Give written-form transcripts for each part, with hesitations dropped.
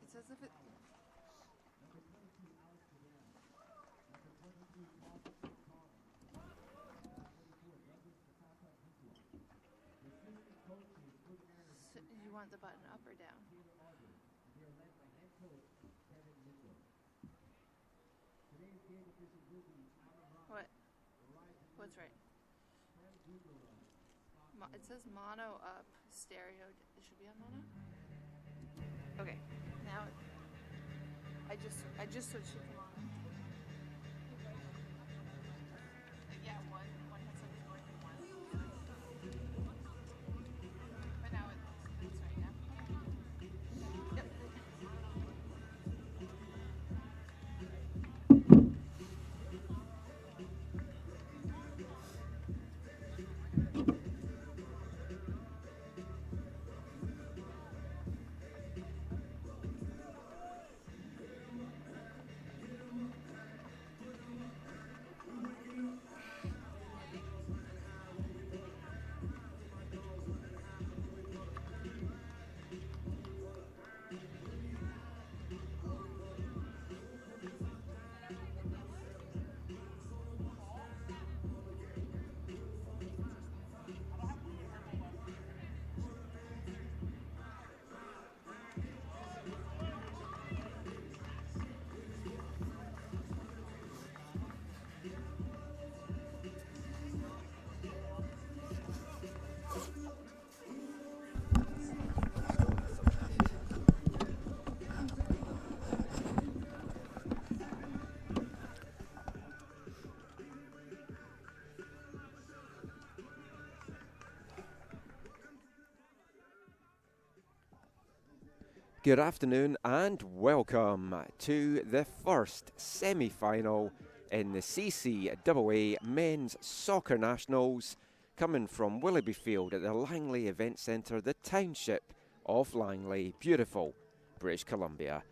It's as if it... So, you want the button up or down? What? What's right? It says mono up, stereo. It should be on mono? Okay, now I just switched it to mono. Yeah, one headset is going through one. But now it's right now. Yep. Good afternoon and welcome to the first semi-final in the CCAA Men's Soccer Nationals, coming from Willoughby Field at the Langley Event Centre, the township of Langley, beautiful British Columbia.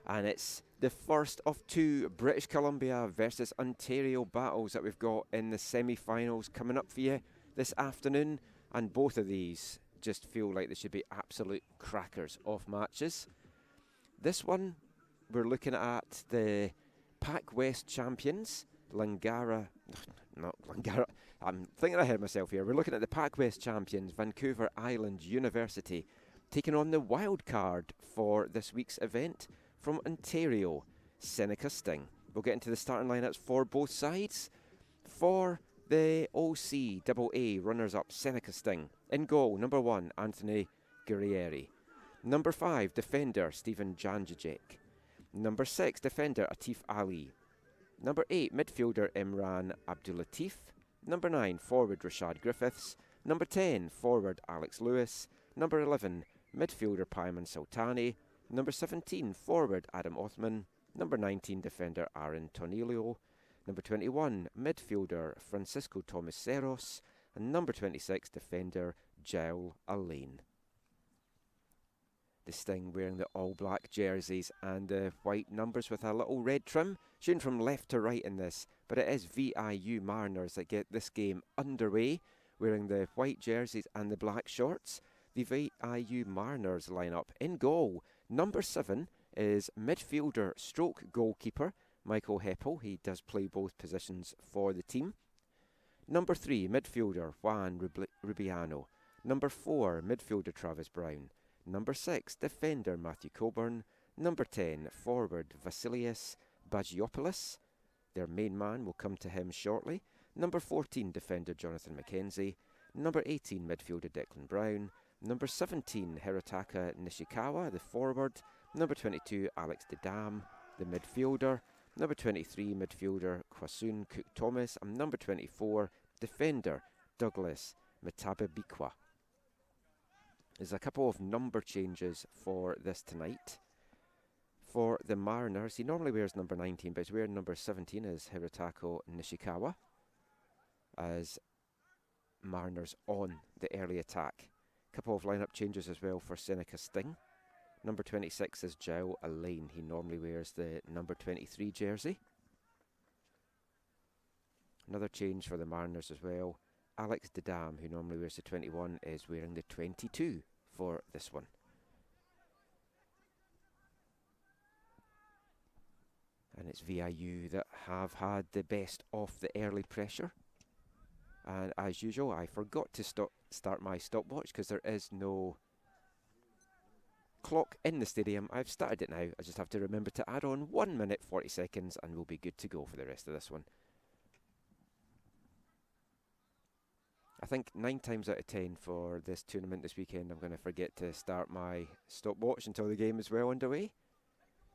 And it's the first of two British Columbia versus Ontario battles that we've got in the semi-finals coming up for you this afternoon, and both of these just feel like they should be absolute crackers of matches. This one, we're looking at the Pac West champions, I'm thinking ahead of myself here. We're looking at the Pac West champions, Vancouver Island University, taking on the wild card for this week's event from Ontario, Seneca Sting. We'll get into the starting lineups for both sides. For the OCAA runners-up, Seneca Sting. In goal, number 1, Anthony Guerrieri. Number 5, defender, Stephen Janjajek. Number 6, defender, Atif Ali. Number 8, midfielder, Imran Abdulatif. Number 9, forward, Rashad Griffiths. Number 10, forward, Alex Lewis. Number 11, midfielder, Payman Sultani. Number 17, forward, Adam Othman. Number 19, defender, Aaron Tonilio. Number 21, midfielder, Francisco Tomaseros. And number 26, defender, Joel Alain. The Sting wearing the all-black jerseys and the white numbers with a little red trim. Shooting from left to right in this, but it is VIU Mariners that get this game underway, wearing the white jerseys and the black shorts. The VIU Mariners lineup in goal. Number 7 is midfielder stroke goalkeeper Michael Heppel. He does play both positions for the team. Number 3, midfielder Juan Rubiano. Number 4, midfielder Travis Brown. Number 6, defender Matthew Coburn. Number 10, forward Vasilios Bagiopoulos. Their main man, will come to him shortly. Number 14, defender Jonathan McKenzie. number 18 midfielder Declan Brown, number 17 Hirotaka Nishikawa, the forward, number 22 Alex Dedam, the midfielder, number 23 midfielder Kwasun Cook Thomas, and number 24 defender Douglas Metabebikwa. There's a couple of number changes for this tonight. For the Mariners, he normally wears number 19, but he's wearing number 17 as Hirotaka Nishikawa, as Mariners on the early attack. Couple of lineup changes as well for Seneca Sting. Number 26 is Joe Alain. He normally wears the number 23 jersey. Another change for the Mariners as well. Alex Dedam, who normally wears the 21, is wearing the 22 for this one. And it's VIU that have had the best of the early pressure. And as usual, I forgot to start my stopwatch because there is no clock in the stadium. I've started it now. I just have to remember to add on 1 minute 40 seconds and we'll be good to go for the rest of this one. I think 9 times out of 10 for this tournament this weekend, I'm going to forget to start my stopwatch until the game is well underway.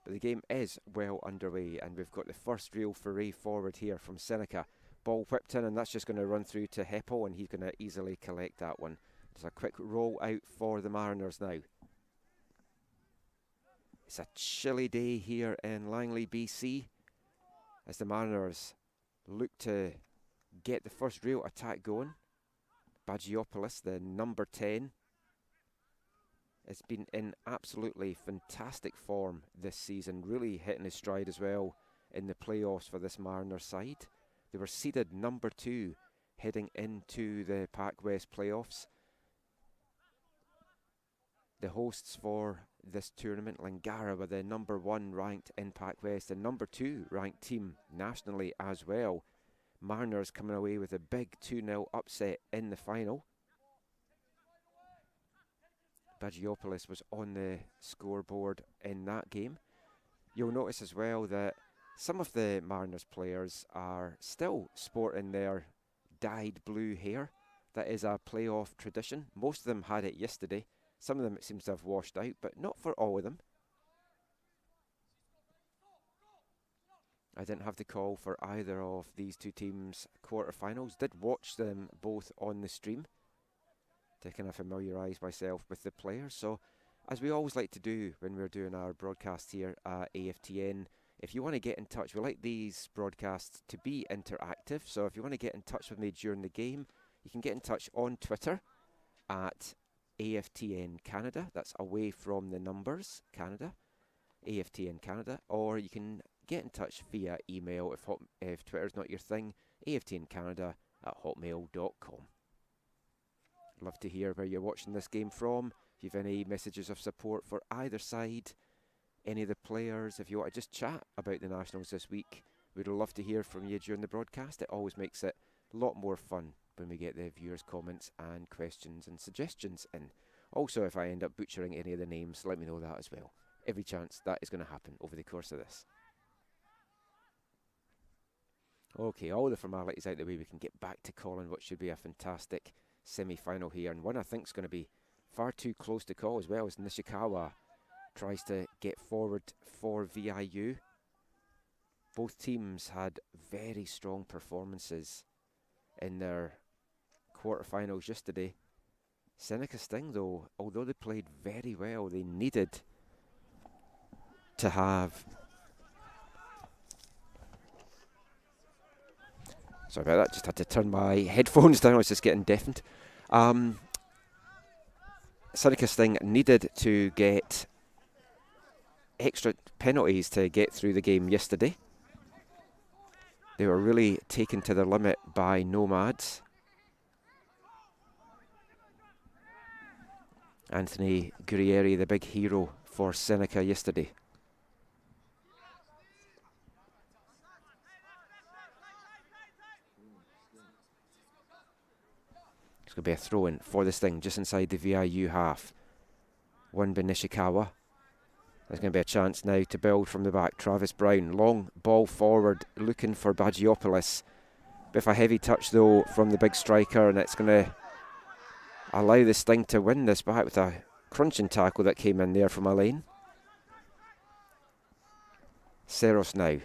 But the game is well underway, and we've got the first real foray forward here from Seneca. Ball whipped in, and that's just going to run through to Heppel, and he's going to easily collect that one. Just a quick roll out for the Mariners now. It's a chilly day here in Langley, BC, as the Mariners look to get the first real attack going. Bagiopoulos, the number 10, has been in absolutely fantastic form this season, really hitting his stride as well in the playoffs for this Mariners side. They were seeded number 2 heading into the Pac West playoffs. The hosts for this tournament, Langara, were the number 1 ranked in Pac West and number 2 ranked team nationally as well. Mariners coming away with a big 2-0 upset in the final. Bagiopoulos was on the scoreboard in that game. You'll notice as well that some of the Mariners players are still sporting their dyed blue hair. That is a playoff tradition. Most of them had it yesterday. Some of them it seems to have washed out, but not for all of them. I didn't have the call for either of these two teams' quarterfinals. Did watch them both on the stream to kind of familiarise myself with the players. So, as we always like to do when we're doing our broadcast here at AFTN, if you want to get in touch, we like these broadcasts to be interactive. So if you want to get in touch with me during the game, you can get in touch on Twitter at AFTN Canada. That's away from the numbers, Canada, AFTN Canada. Or you can get in touch via email if Twitter's not your thing, aftncanada@hotmail.com. Love to hear where you're watching this game from. If you have any messages of support for either side, any of the players, if you want to just chat about the Nationals this week, we'd love to hear from you during the broadcast. It always makes it a lot more fun when we get the viewers' comments and questions and suggestions in. Also, if I end up butchering any of the names, let me know that as well. Every chance that is going to happen over the course of this. Okay, all the formalities out the way, we can get back to calling what should be a fantastic semi-final here, and one I think is going to be far too close to call as well, as Nishikawa tries to get forward for VIU. Both teams had very strong performances in their quarterfinals yesterday. Seneca Sting, though, although they played very well, they needed to have... Sorry about that, just had to turn my headphones down, I was just getting deafened. Seneca Sting needed to get extra penalties to get through the game yesterday. They were really taken to their limit by Nomads. Anthony Guerrieri, the big hero for Seneca yesterday. It's going to be a throw-in for this thing just inside the VIU half. Won by Nishikawa. There's going to be a chance now to build from the back. Travis Brown, long ball forward, looking for Bagiopoulos. Bit of a heavy touch though from the big striker, and it's going to allow the Sting to win this back with a crunching tackle that came in there from Alain. Seros now.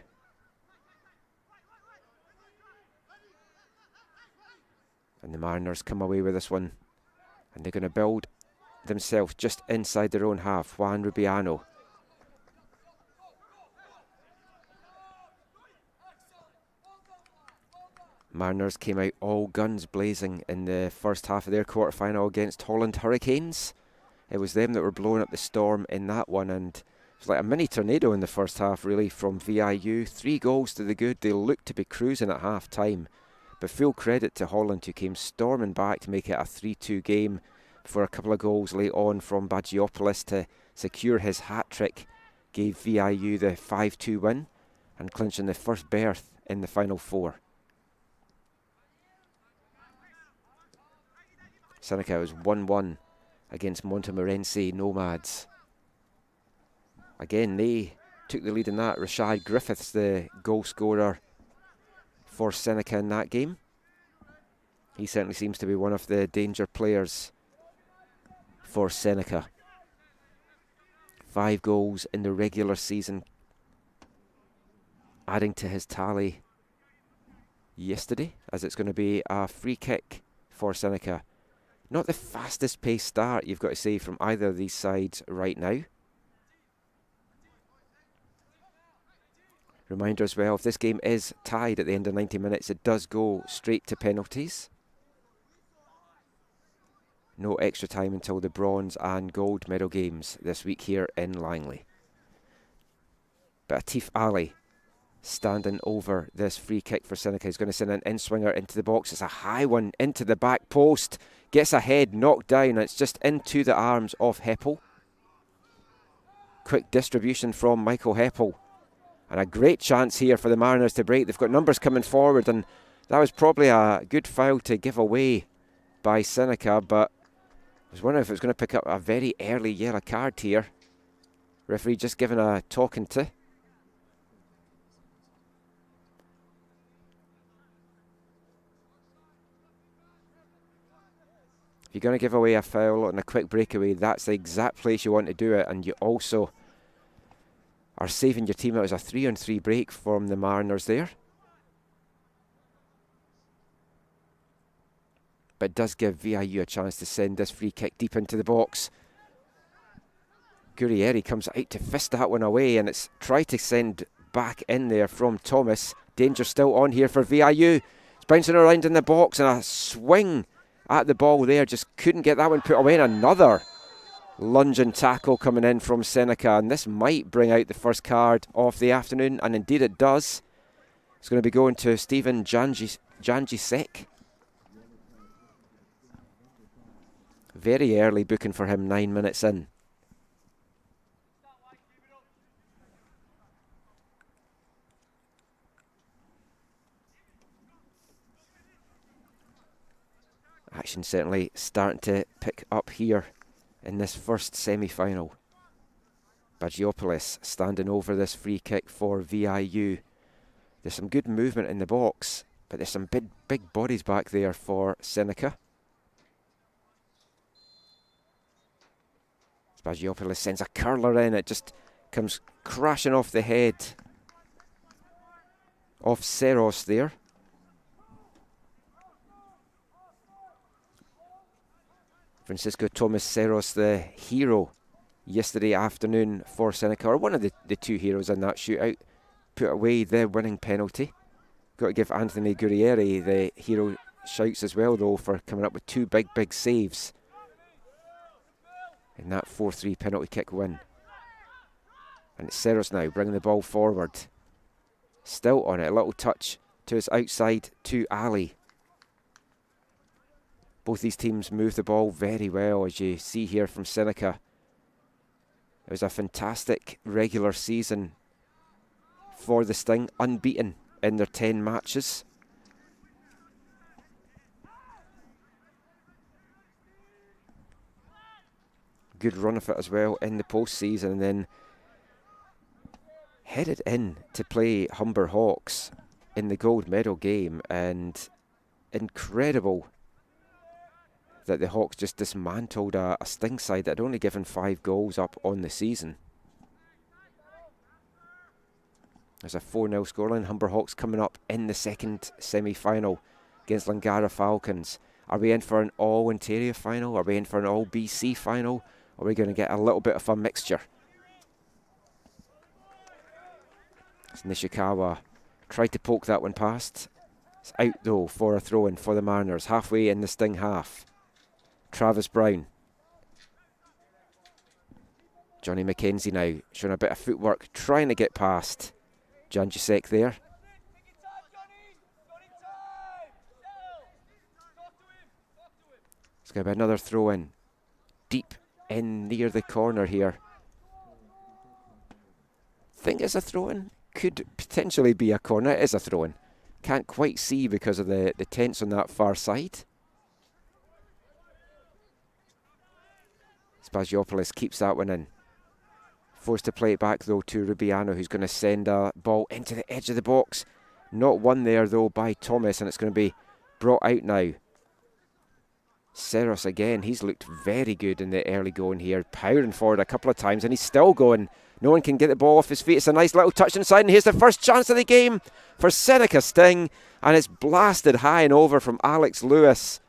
And the Mariners come away with this one. And they're going to build themselves just inside their own half. Juan Rubiano. Mariners came out all guns blazing in the first half of their quarterfinal against Holland Hurricanes. It was them that were blowing up the storm in that one, and it was like a mini tornado in the first half, really, from VIU. 3 goals to the good. They looked to be cruising at half time, but full credit to Holland, who came storming back to make it a 3-2 game before a couple of goals late on from Bagiopoulos to secure his hat-trick. Gave VIU the 5-2 win and clinching the first berth in the final 4. Seneca was 1-1 against Montmorency Nomads. Again, they took the lead in that. Rashad Griffiths, the goal scorer for Seneca in that game. He certainly seems to be one of the danger players for Seneca. 5 goals in the regular season, adding to his tally yesterday, as it's going to be a free kick for Seneca. Not the fastest paced start, you've got to say, from either of these sides right now. Reminder as well, if this game is tied at the end of 90 minutes, it does go straight to penalties. No extra time until the bronze and gold medal games this week here in Langley. But Atif Ali standing over this free kick for Seneca. He's going to send an in-swinger into the box. It's a high one into the back post. Gets a head knocked down. It's just into the arms of Heppel. Quick distribution from Michael Heppel. And a great chance here for the Mariners to break. They've got numbers coming forward, and that was probably a good foul to give away by Seneca, but I was wondering if it was going to pick up a very early yellow card here. Referee just giving a talking to. If you're going to give away a foul on a quick breakaway, that's the exact place you want to do it, and you also are saving your team. It was a 3-on-3 break from the Mariners there. But it does give VIU a chance to send this free kick deep into the box. Gurrieri comes out to fist that one away, and it's tried to send back in there from Thomas. Danger still on here for VIU. It's bouncing around in the box, and a swing at the ball there. Just couldn't get that one put away. And another lunging tackle coming in from Seneca, and this might bring out the first card of the afternoon, and indeed it does. It's going to be going to Stephen Janjisek. Very early booking for him, 9 minutes in. Action certainly starting to pick up here in this first semi-final. Bagiopoulos standing over this free kick for VIU. There's some good movement in the box, but there's some big bodies back there for Seneca. Bagiopoulos sends a curler in. It just comes crashing off the head of Seros there. Francisco Thomas Seros, the hero yesterday afternoon for Seneca, or one of the two heroes in that shootout, put away the winning penalty. Got to give Anthony Gurrieri the hero shouts as well, though, for coming up with 2 big saves in that 4-3 penalty kick win. And it's Seros now bringing the ball forward. Still on it, a little touch to his outside to Ali. Both these teams move the ball very well, as you see here from Seneca. It was a fantastic regular season for the Sting, unbeaten in their 10 matches. Good run of it as well in the postseason, and then headed in to play Humber Hawks in the gold medal game, and incredible that the Hawks just dismantled a Sting side that had only given 5 goals up on the season. There's a 4-0 scoreline. Humber Hawks coming up in the second semi-final against Langara Falcons. Are we in for an all-Ontario final? Are we in for an all-BC final? Or are we going to get a little bit of a mixture? It's Nishikawa tried to poke that one past. It's out though for a throw-in for the Mariners. Halfway in the Sting half. Travis Brown. Johnny McKenzie now showing a bit of footwork, trying to get past Janjusek there. It's going to be another throw-in. Deep in near the corner here. Think it's a throw-in. Could potentially be a corner. It is a throw-in. Can't quite see because of the tents on that far side. Spagiopoulos keeps that one in. Forced to play it back though to Rubiano, who's going to send a ball into the edge of the box. Not won there though by Thomas, and it's going to be brought out now. Seros again, he's looked very good in the early going here, powering forward a couple of times, and he's still going. No one can get the ball off his feet. It's a nice little touch inside, and here's the first chance of the game for Seneca Sting, and it's blasted high and over from Alex Lewis.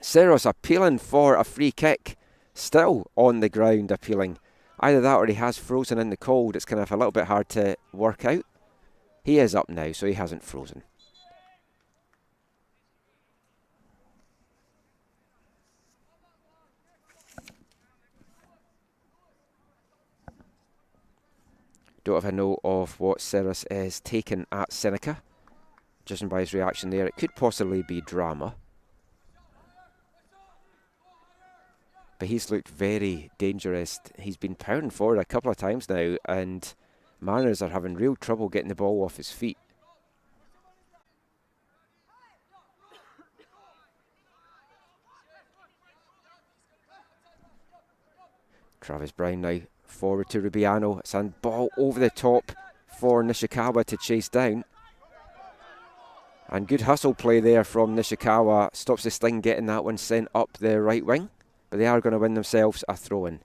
Seros appealing for a free kick, still on the ground appealing. Either that or he has frozen in the cold. It's kind of a little bit hard to work out. He is up now, so he hasn't frozen. Don't have a note of what Seros is taking at Seneca. Judging by his reaction there, it could possibly be drama. But he's looked very dangerous. He's been powering forward a couple of times now, and Mariners are having real trouble getting the ball off his feet. Travis Brown now forward to Rubiano. It's a ball over the top for Nishikawa to chase down. And good hustle play there from Nishikawa. Stops the Sting getting that one sent up the right wing. But they are going to win themselves a throw-in.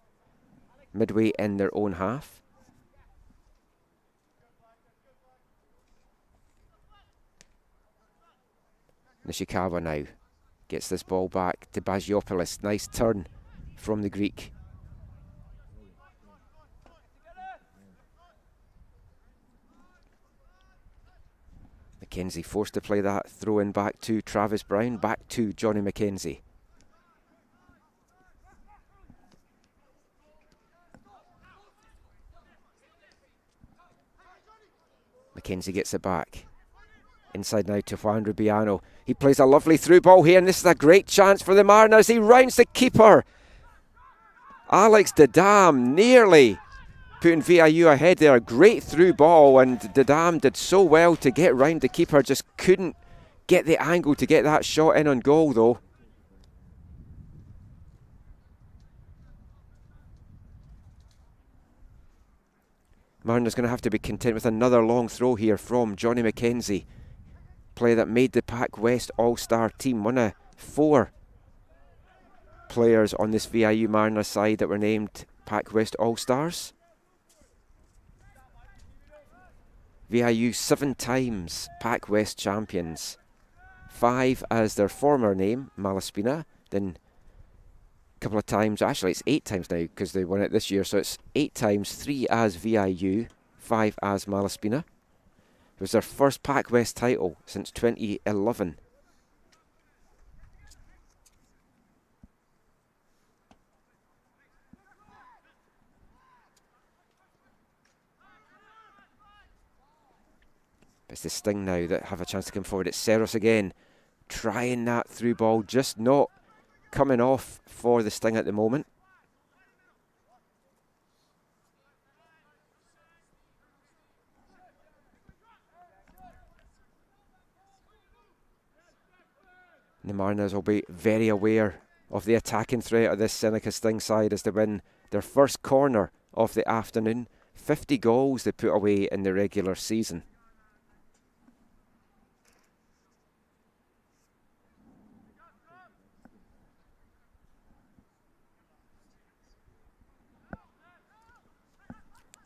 Midway in their own half. Nishikawa now gets this ball back to Bagiopoulos. Nice turn from the Greek. McKenzie forced to play that throw-in back to Travis Brown, back to Johnny McKenzie. McKenzie gets it back. Inside now to Juan Rubiano. He plays a lovely through ball here, and this is a great chance for the Mariners. He rounds the keeper. Alex Dedam nearly putting VIU ahead there. A great through ball, and Dedam did so well to get round the keeper. Just couldn't get the angle to get that shot in on goal though. Mariners going to have to be content with another long throw here from Johnny McKenzie. Player that made the Pac West All-Star team. One of 4 players on this VIU Mariners side that were named Pac West All-Stars. VIU 7 times Pac West champions. 5 as their former name, Malaspina. Then a couple of times, actually it's 8 times now because they won it this year. So it's 8 times, 3 as VIU, 5 as Malaspina. It was their first Pac West title since 2011. It's the Sting now that have a chance to come forward. It's Seros again, trying that through ball, just not coming off for the Sting at the moment. And the Mariners will be very aware of the attacking threat of this Seneca Sting side as they win their first corner of the afternoon. 50 goals they put away in the regular season.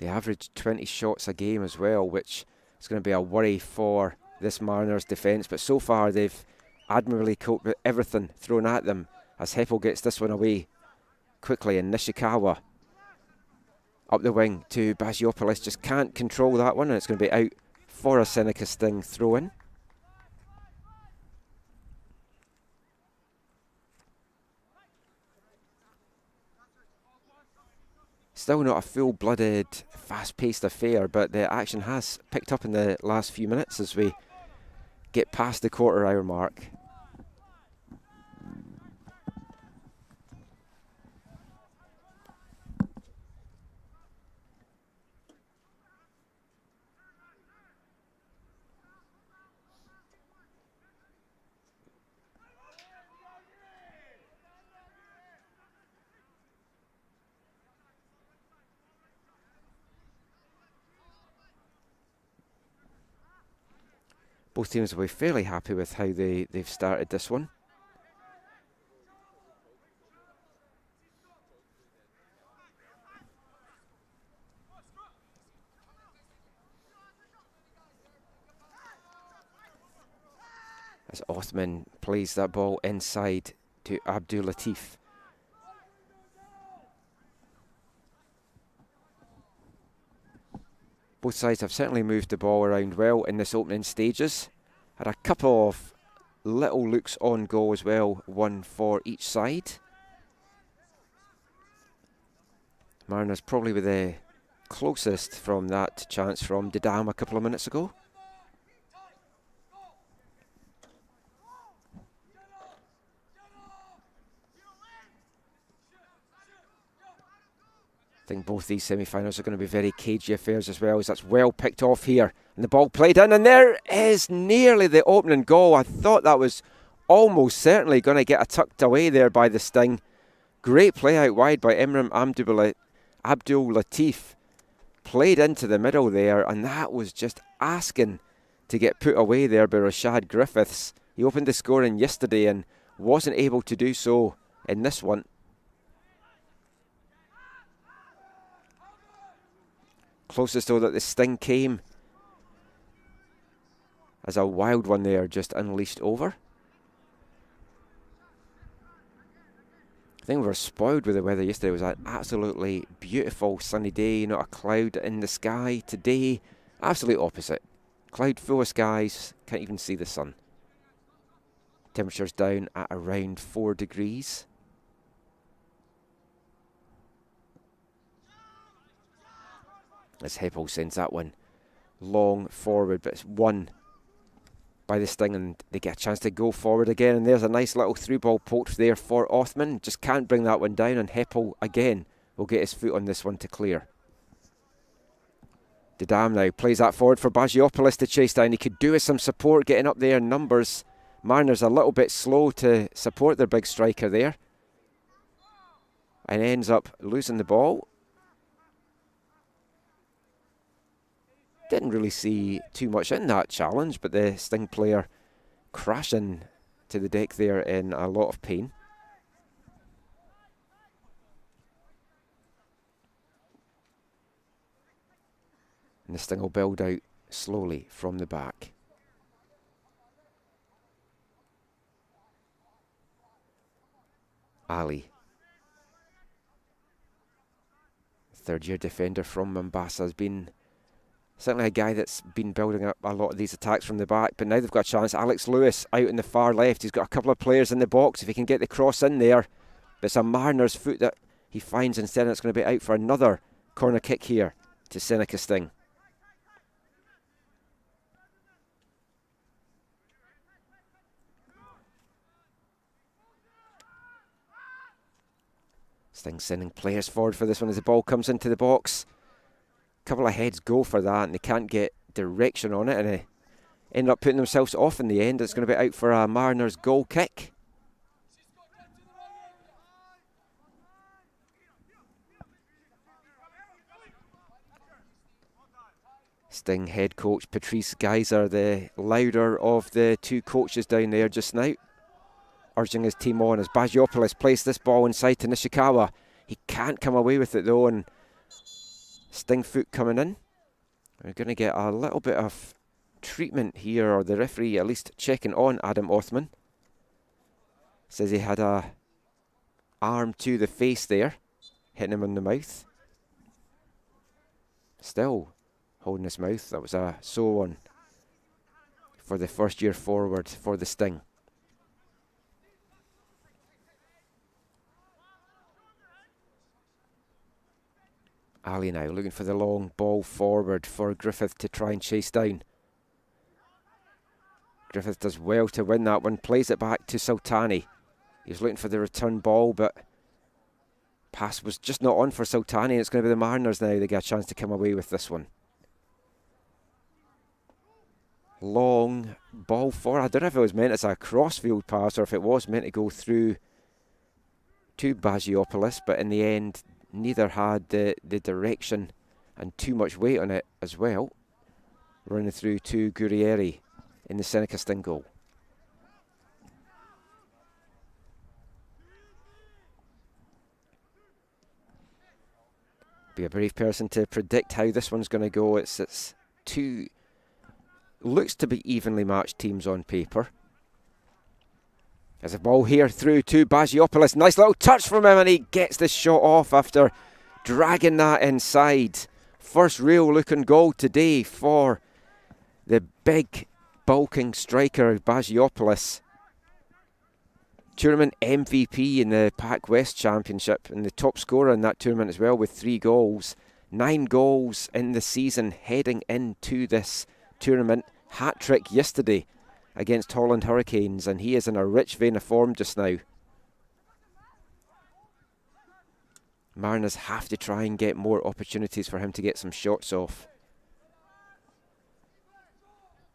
They average 20 shots a game as well, which is going to be a worry for this Mariners defence. But so far they've admirably coped with everything thrown at them as Heppel gets this one away quickly, and Nishikawa up the wing to Bagiopoulos, just can't control that one, and it's going to be out for a Seneca Sting throw-in. Still not a full-blooded, fast-paced affair, but the action has picked up in the last few minutes as we get past the quarter-hour mark. Both teams will be fairly happy with how they've started this one. As Othman plays that ball inside to Abdul Latif. Both sides have certainly moved the ball around well in this opening stages. Had a couple of little looks on goal as well, one for each side. Mariners probably with the closest from that chance from Didam a couple of minutes ago. I think both these semi-finals are going to be very cagey affairs as well, as that's well picked off here. And the ball played in, and there is nearly the opening goal. I thought that was almost certainly going to get tucked away there by the Sting. Great play out wide by Imran Abdul Latif. Played into the middle there, and that was just asking to get put away there by Rashad Griffiths. He opened the scoring yesterday and wasn't able to do so in this one. Closest though that the Sting came as a wild one there, just unleashed over. I think we were spoiled with the weather yesterday. It was an absolutely beautiful sunny day, not a cloud in the sky. Today, absolute opposite. Cloud full of skies, can't even see the sun. Temperatures down at around 4 degrees. As Heppel sends that one long forward, but it's won by the Sting, and they get a chance to go forward again. And there's a nice little through ball poked there for Othman. Just can't bring that one down, and Heppel again will get his foot on this one to clear. Didam now plays that forward for Bagiopoulos to chase down. He could do with some support getting up there in numbers. Mariners a little bit slow to support their big striker there, and ends up losing the ball. Didn't really see too much in that challenge, but the Sting player crashing to the deck there in a lot of pain. And the Sting will build out slowly from the back. Ali, third-year defender from Mombasa, has been certainly a guy that's been building up a lot of these attacks from the back, but now they've got a chance. Alex Lewis out in the far left. He's got a couple of players in the box if he can get the cross in there. But it's a Mariners foot that he finds instead, and it's going to be out for another corner kick here to Seneca Sting. Sting sending players forward for this one as the ball comes into the box. Couple of heads go for that, and they can't get direction on it, and they end up putting themselves off in the end. It's going to be out for a Mariners goal kick. Sting head coach Patrice Geyser, the louder of the two coaches down there just now, urging his team on as Bagiopoulos plays this ball inside to Nishikawa. He can't come away with it though, and Sting foot coming in. We're going to get a little bit of treatment here, or the referee at least checking on Adam Othman. Says he had a arm to the face there, hitting him in the mouth. Still holding his mouth. That was a sore one for the first year forward for the Sting. Ali now looking for the long ball forward for Griffith to try and chase down. Griffith does well to win that one, plays it back to Sultani. He's looking for the return ball, but pass was just not on for Sultani. It's going to be the Mariners now that get a chance to come away with this one. Long ball forward. I don't know if it was meant as a crossfield pass or if it was meant to go through to Bagiopoulos, but in the end, neither had the direction and too much weight on it as well. Running through to Guerrieri in the Seneca Sting goal. Be a brave person to predict how this one's going to go. It's two, looks to be evenly matched teams on paper. There's a ball here through to Bagiopoulos. Nice little touch from him, and he gets the shot off after dragging that inside. First real looking goal today for the big bulking striker Bagiopoulos. Tournament MVP in the Pac West Championship and the top scorer in that tournament as well with 3 goals. 9 goals in the season heading into this tournament. Hat-trick yesterday against Holland Hurricanes, and he is in a rich vein of form just now. Mariners have to try and get more opportunities for him to get some shots off.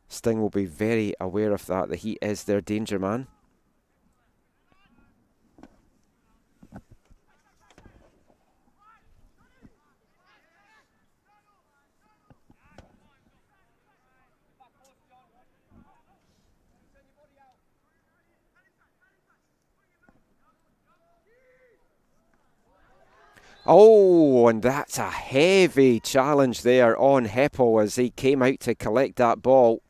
Sting will be very aware of that he is their danger man. Oh, and that's a heavy challenge there on Heppel as he came out to collect that ball.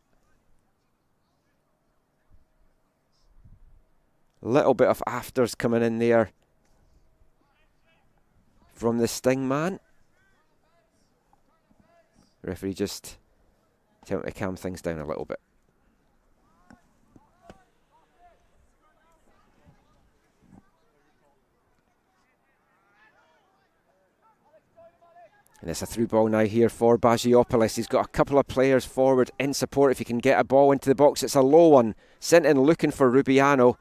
Little bit of afters coming in there from the Sting man. Referee just telling him to calm things down a little bit. And it's a through ball now here for Bagiopoulos. He's got a couple of players forward in support. If he can get a ball into the box, it's a low one. Sent in looking for Rubiano.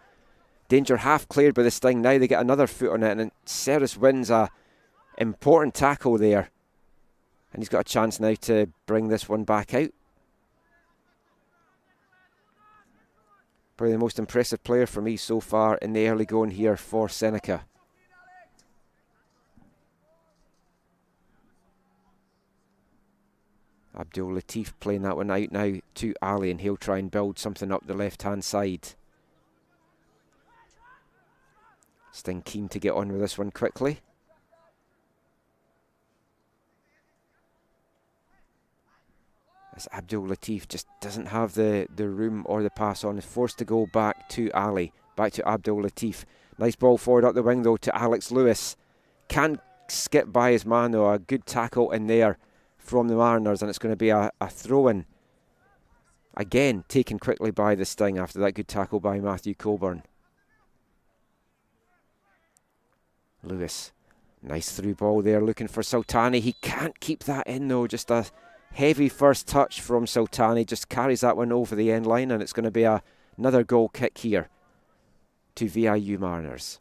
Danger half cleared by the Sting. Now they get another foot on it, and Ceres wins a important tackle there. And he's got a chance now to bring this one back out. Probably the most impressive player for me so far in the early going here for Seneca. Abdul Latif playing that one out now to Ali, and he'll try and build something up the left-hand side. Sting keen to get on with this one quickly. As Abdul Latif just doesn't have the room or the pass on, is forced to go back to Ali, back to Abdul Latif. Nice ball forward up the wing though to Alex Lewis. Can't skip by his man though, a good tackle in there from the Mariners, and it's going to be a throw-in. Again, taken quickly by the Sting after that good tackle by Matthew Coburn. Lewis, nice through ball there, looking for Sultani. He can't keep that in though, just a heavy first touch from Sultani, just carries that one over the end line, and it's going to be another goal kick here to VIU Mariners.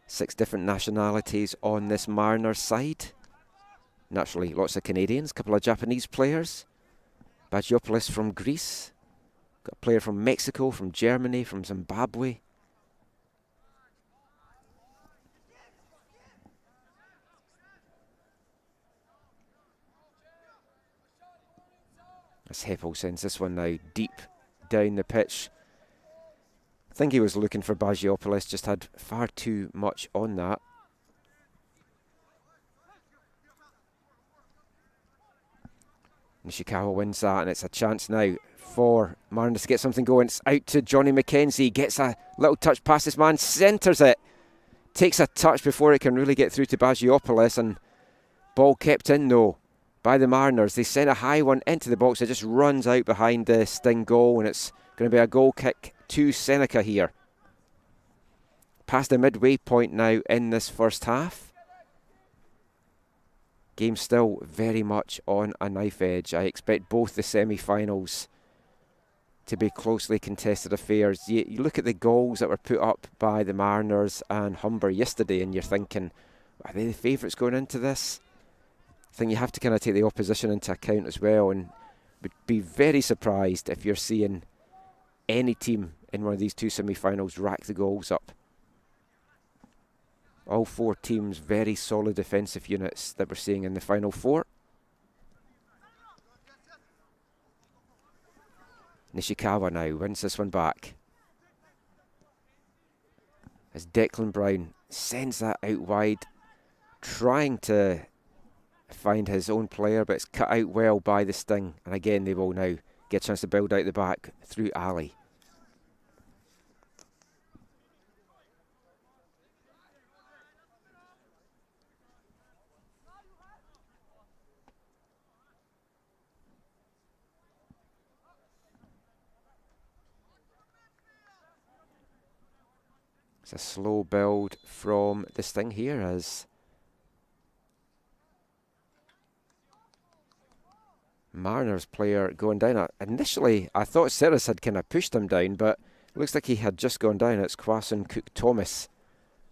Six different nationalities on this Mariners side. Naturally, lots of Canadians, a couple of Japanese players. Bagiopoulos from Greece. Got a player from Mexico, from Germany, from Zimbabwe. As Heppel sends this one now deep down the pitch. I think he was looking for Bagiopoulos, just had far too much on that. Nishikawa wins that, and it's a chance now for Mariners to get something going. It's out to Johnny McKenzie, gets a little touch past this man, centres it. Takes a touch before it can really get through to Bagiopoulos, and ball kept in though by the Mariners. They send a high one into the box. It just runs out behind the Sting goal, and it's going to be a goal kick to Seneca here. Past the midway point now in this first half. Game still very much on a knife edge. I expect both the semi-finals to be closely contested affairs. You look at the goals that were put up by the Mariners and Humber yesterday, and you're thinking, are they the favourites going into this? I think you have to kind of take the opposition into account as well, and would be very surprised if you're seeing any team in one of these two semi-finals rack the goals up. All four teams very solid defensive units that we're seeing in the final four. Nishikawa now wins this one back, as Declan Brown sends that out wide, trying to find his own player, but it's cut out well by the Sting, and again they will now get a chance to build out the back through Ali. It's a slow build from the Sting here, as Mariners player going down. Initially, I thought Ceres had kind of pushed him down, but it looks like he had just gone down. It's Kwasun Cook Thomas,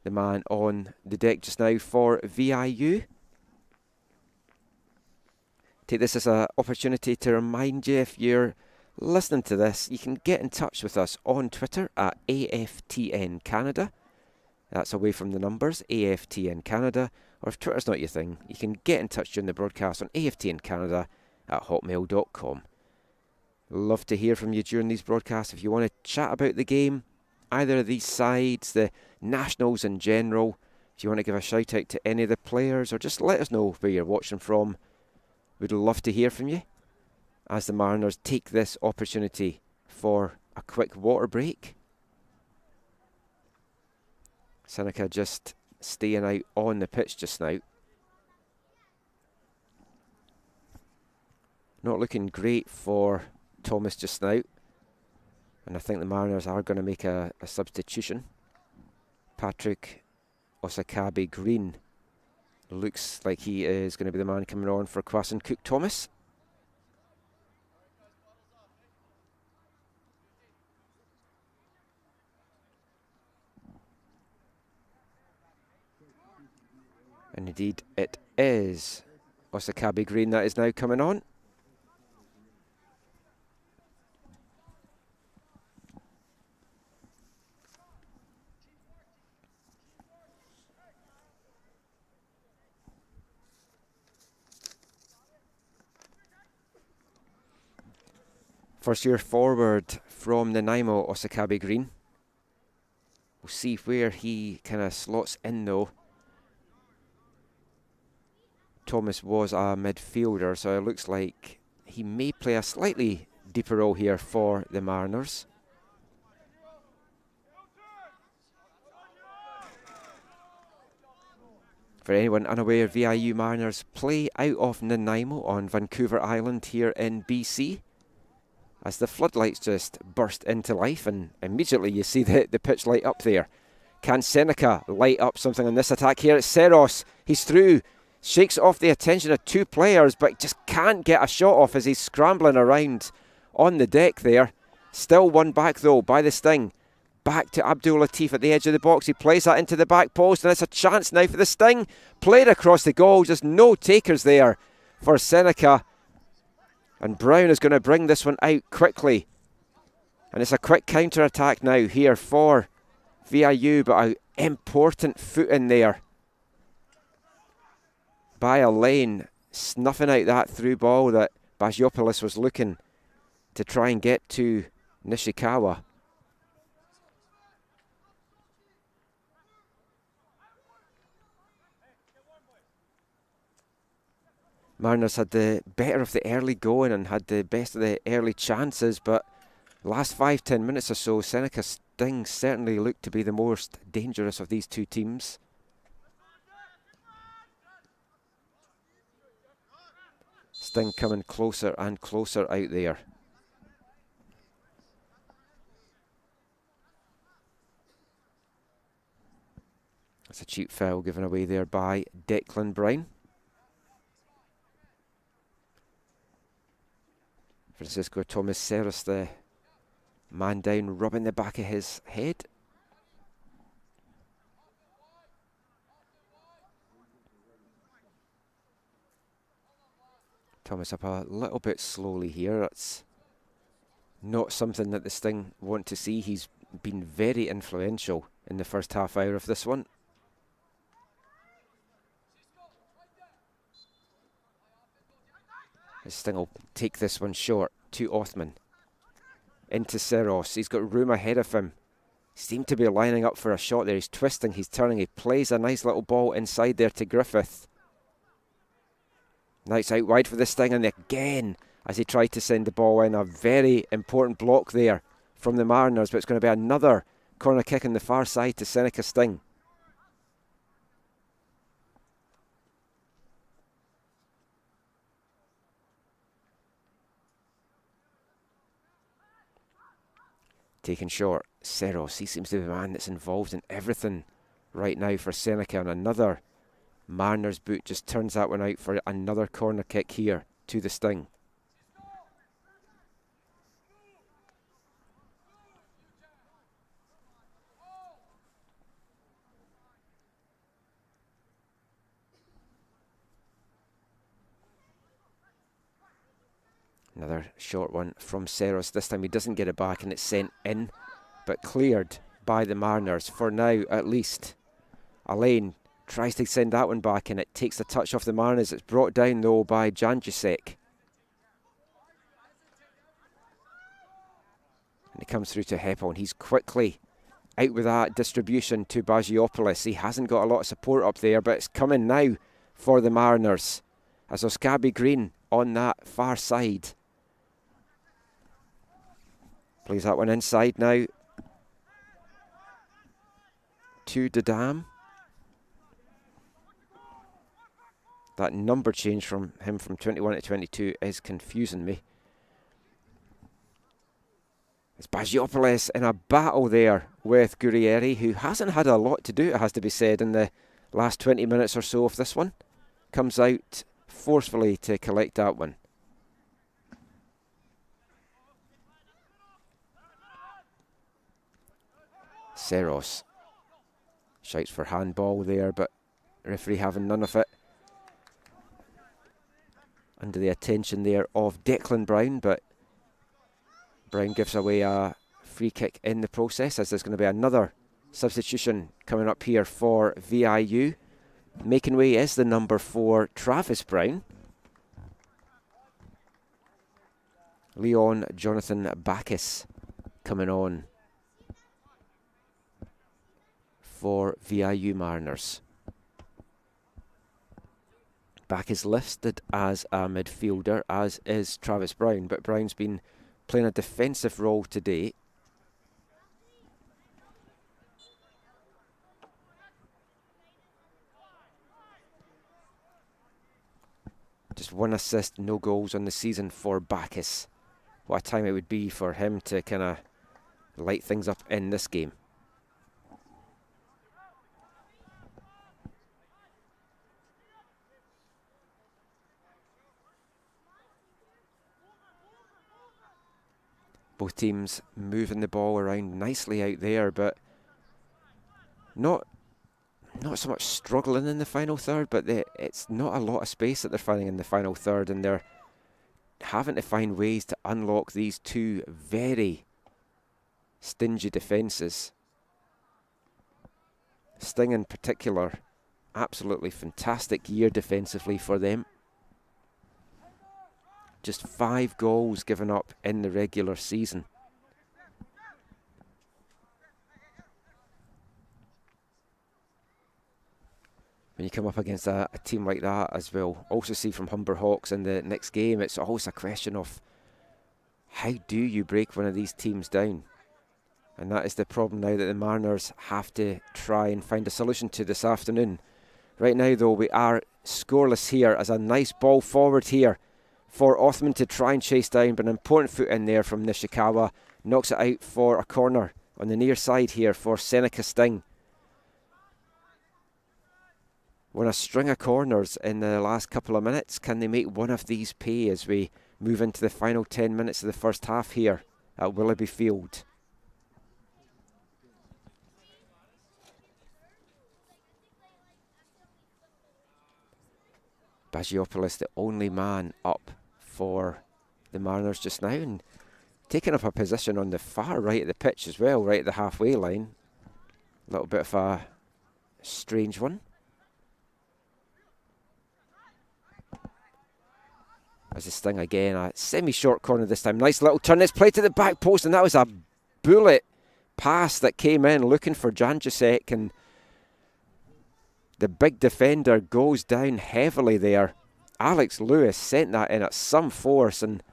the man on the deck just now for VIU. Take this as an opportunity to remind you, if you're listening to this, you can get in touch with us on Twitter at AFTN Canada. That's away from the numbers, AFTN Canada. Or if Twitter's not your thing, you can get in touch during the broadcast on AFTN Canada at hotmail.com. Love to hear from you during these broadcasts. If you want to chat about the game, either of these sides, the Nationals in general, if you want to give a shout out to any of the players, or just let us know where you're watching from, we'd love to hear from you, as the Mariners take this opportunity for a quick water break. Seneca just staying out on the pitch just now. Not looking great for Thomas just now, and I think the Mariners are going to make a substitution. Patrick Osakabe Green looks like he is going to be the man coming on for Kwasun Cook Thomas. And indeed it is Osakabe Green that is now coming on. First year forward from Nanaimo, Osakabe Green. We'll see where he kind of slots in though. Thomas was a midfielder, so it looks like he may play a slightly deeper role here for the Mariners. For anyone unaware, VIU Mariners play out of Nanaimo on Vancouver Island here in BC. As the floodlights just burst into life, and immediately you see the pitch light up there. Can Seneca light up something on this attack here? It's Seros. He's through. Shakes off the attention of two players, but just can't get a shot off as he's scrambling around on the deck there. Still one back though by the Sting. Back to Abdul Latif at the edge of the box. He plays that into the back post, and it's a chance now for the Sting. Played across the goal. Just no takers there for Seneca. And Brown is going to bring this one out quickly. And it's a quick counter-attack now here for VIU, but an important foot in there by a Lane, snuffing out that through ball that Bagiopoulos was looking to try and get to Nishikawa. Mariners had the better of the early going and had the best of the early chances, but last 5-10 minutes or so, Seneca Sting certainly looked to be the most dangerous of these two teams. Sting coming closer and closer out there. That's a cheap foul given away there by Declan Brown. Francisco Thomas Serras, the man down, rubbing the back of his head. Thomas up a little bit slowly here. That's not something that the Sting want to see. He's been very influential in the first half hour of this one. Sting will take this one short to Othman. Into Serras. He's got room ahead of him. Seemed to be lining up for a shot there. He's twisting, he's turning. He plays a nice little ball inside there to Griffith. Now it's out wide for the Sting, and again, as he tried to send the ball in, a very important block there from the Mariners, but it's going to be another corner kick on the far side to Seneca Sting. Taken short, Serras. He seems to be the man that's involved in everything right now for Seneca, and another Mariners boot just turns that one out for another corner kick here to the Sting. Another short one from Serras. This time he doesn't get it back and it's sent in, but cleared by the Mariners for now at least. Alain tries to send that one back and it takes the touch off the Mariners. It's brought down though by Janjusek. And it comes through to Heppel, and he's quickly out with that distribution to Bagiopoulos. He hasn't got a lot of support up there, but it's coming now for the Mariners as Oskabi Green on that far side. Plays that one inside now to Dadam. That number change from him from 21 to 22 is confusing me. It's Bagiopoulos in a battle there with Gurrieri, who hasn't had a lot to do, it has to be said, in the last 20 minutes or so of this one. Comes out forcefully to collect that one. Serras shouts for handball there, but referee having none of it. Under the attention there of Declan Brown, but Brown gives away a free kick in the process, as there's going to be another substitution coming up here for VIU. Making way is the number 4, Travis Brown. Leon Jonathan Bacchus coming on for VIU Mariners. Bacchus listed as a midfielder, as is Travis Brown, but Brown's been playing a defensive role today. Just 1 assist, no goals on the season for Bacchus. What a time it would be for him to kind of light things up in this game. Both teams moving the ball around nicely out there, but not so much struggling in the final third, but it's not a lot of space that they're finding in the final third, and they're having to find ways to unlock these two very stingy defences. Sting in particular, absolutely fantastic year defensively for them. Just 5 goals given up in the regular season. when you come up against a team like that, as we'll also see from Humber Hawks in the next game, it's always a question of how do you break one of these teams down? And that is the problem now that the Mariners have to try and find a solution to this afternoon. Right now, though, we are scoreless here as a nice ball forward here for Othman to try and chase down, but an important foot in there from Nishikawa. Knocks it out for a corner on the near side here for Seneca Sting. Won a string of corners in the last couple of minutes. Can they make one of these pay as we move into the final 10 minutes of the first half here at Willoughby Field? Bagiopoulos, the only man up for the Mariners just now, and taking up a position on the far right of the pitch as well, right at the halfway line. A little bit of a strange one. As the Sting again, a semi-short corner this time. Nice little turn. It's played to the back post, and that was a bullet pass that came in looking for Janjacek, and the big defender goes down heavily there. Alex Lewis sent that in at some force, and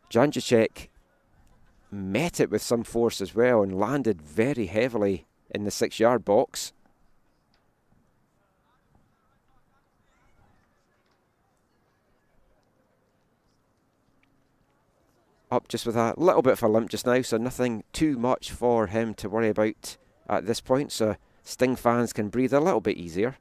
Janjacek met it with some force as well and landed very heavily in the 6-yard box. Up just with a little bit of a limp just now, so nothing too much for him to worry about at this point, so Sting fans can breathe a little bit easier.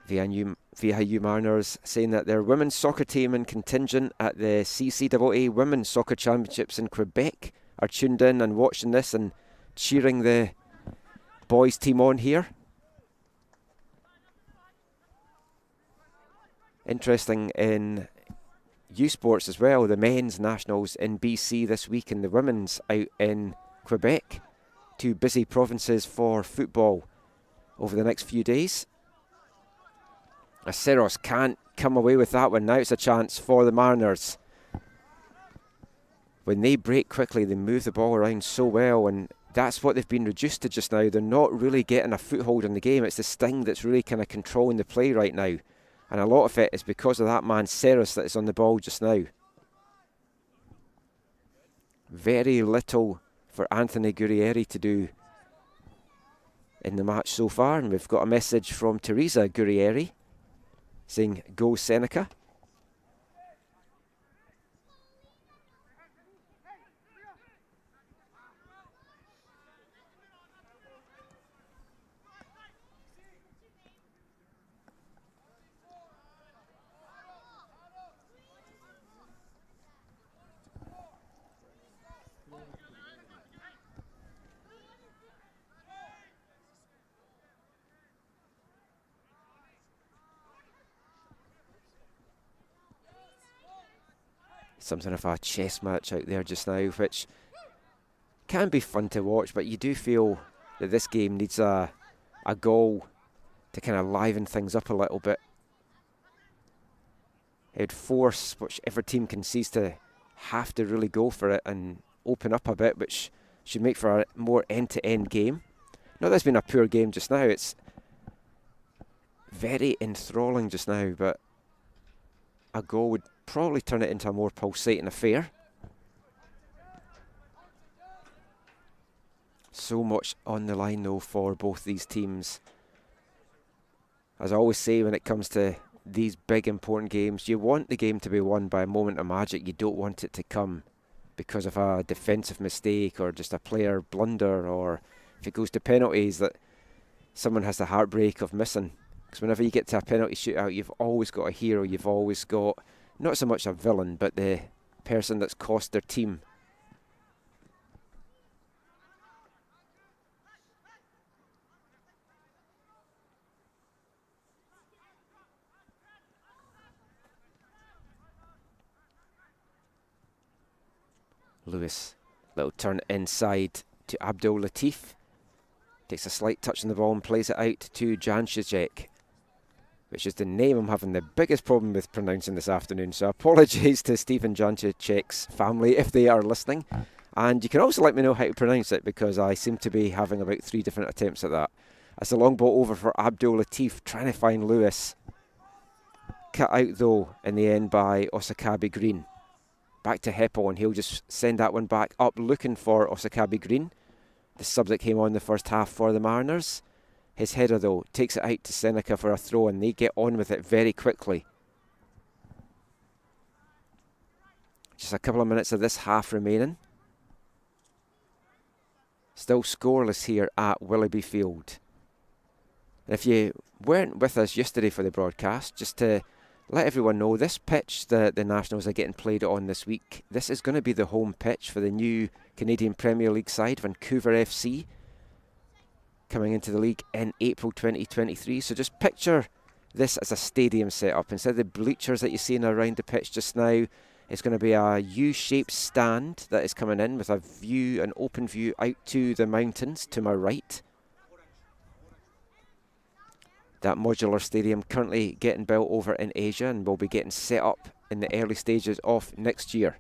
VIU Mariners saying that their women's soccer team and contingent at the CCAA Women's Soccer Championships in Quebec are tuned in and watching this and cheering the boys team on here. Interesting in U Sports as well, the men's nationals in BC this week and the women's out in Quebec. Two busy provinces for football over the next few days. Aceros can't come away with that one. Now it's a chance for the Mariners. When they break quickly, they move the ball around so well, and that's what they've been reduced to just now. They're not really getting a foothold in the game. It's the Sting that's really kind of controlling the play right now. And a lot of it is because of that man, Seros, that is on the ball just now. Very little for Anthony Gurrieri to do in the match so far. And we've got a message from Teresa Gurrieri saying, "Go Seneca." Something of a chess match out there just now, which can be fun to watch, but you do feel that this game needs a goal to kind of liven things up a little bit. It would force whichever team concedes to have to really go for it and open up a bit, which should make for a more end-to-end game. Not that it's been a poor game just now, it's very enthralling just now, but a goal would probably turn it into a more pulsating affair. So much on the line though for both these teams. As I always say when it comes to these big important games, you want the game to be won by a moment of magic. You don't want it to come because of a defensive mistake or just a player blunder, or if it goes to penalties that someone has the heartbreak of missing. Because whenever you get to a penalty shootout, you've always got a hero, you've always got not so much a villain, but the person that's cost their team. Lewis, little turn inside to Abdul Latif. Takes a slight touch on the ball and plays it out to Janjacek. which is the name I'm having the biggest problem with pronouncing this afternoon. So apologies to Stephen Jancicek's family if they are listening. And you can also let me know how to pronounce it, because I seem to be having about 3 different attempts at that. That's a long ball over for Abdul Latif, trying to find Lewis. Cut out though in the end by Osakabe Green. Back to Heppel, and he'll just send that one back up looking for Osakabe Green, the sub that came on the first half for the Mariners. His header though takes it out to Seneca for a throw, and they get on with it very quickly. Just a couple of minutes of this half remaining. Still scoreless here at Willoughby Field. And if you weren't with us yesterday for the broadcast, just to let everyone know, this pitch that the Nationals are getting played on this week, this is going to be the home pitch for the new Canadian Premier League side, Vancouver FC, coming into the league in April 2023. So just picture this as a stadium setup. Instead of the bleachers that you're seeing around the pitch just now, it's going to be a U-shaped stand that is coming in with a view, an open view out to the mountains to my right. That modular stadium currently getting built over in Asia and will be getting set up in the early stages of next year.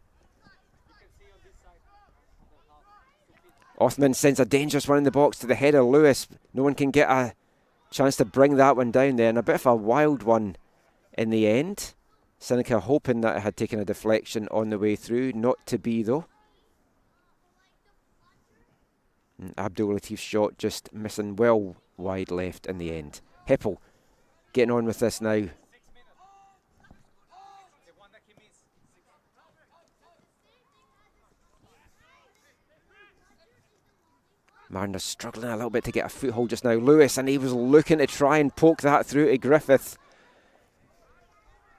Othman sends a dangerous one in the box to the header. Lewis, no one can get a chance to bring that one down there, and a bit of a wild one in the end. Seneca hoping that it had taken a deflection on the way through, not to be though. And Abdul Latif's shot just missing well wide left in the end. Heppel getting on with this now. Mariners struggling a little bit to get a foothold just now. Lewis, and he was looking to try and poke that through to Griffith.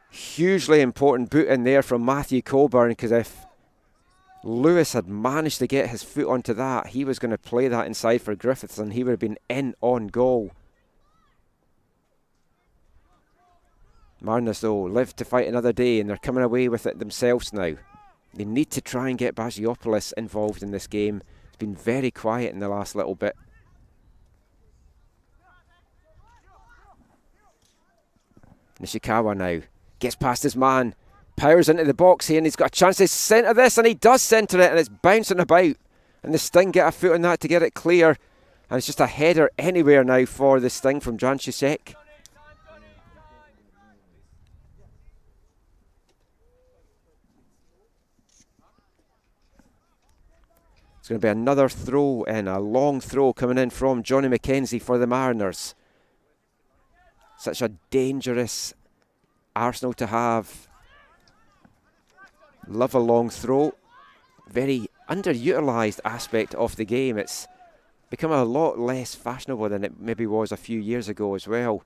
Hugely important boot in there from Matthew Colburn, because if Lewis had managed to get his foot onto that, he was going to play that inside for Griffiths, and he would have been in on goal. Mariners though live to fight another day, and they're coming away with it themselves now. They need to try and get Bagiopoulos involved in this game. It's been very quiet in the last little bit. Nishikawa now gets past his man, powers into the box here, and he's got a chance to centre this, and he does centre it, and it's bouncing about, and the Sting get a foot on that to get it clear, and it's just a header anywhere now for the Sting from Jancicek. It's going to be another throw in, a long throw coming in from Johnny McKenzie for the Mariners. Such a dangerous arsenal to have. Love a long throw. Very underutilised aspect of the game. It's become a lot less fashionable than it maybe was a few years ago as well,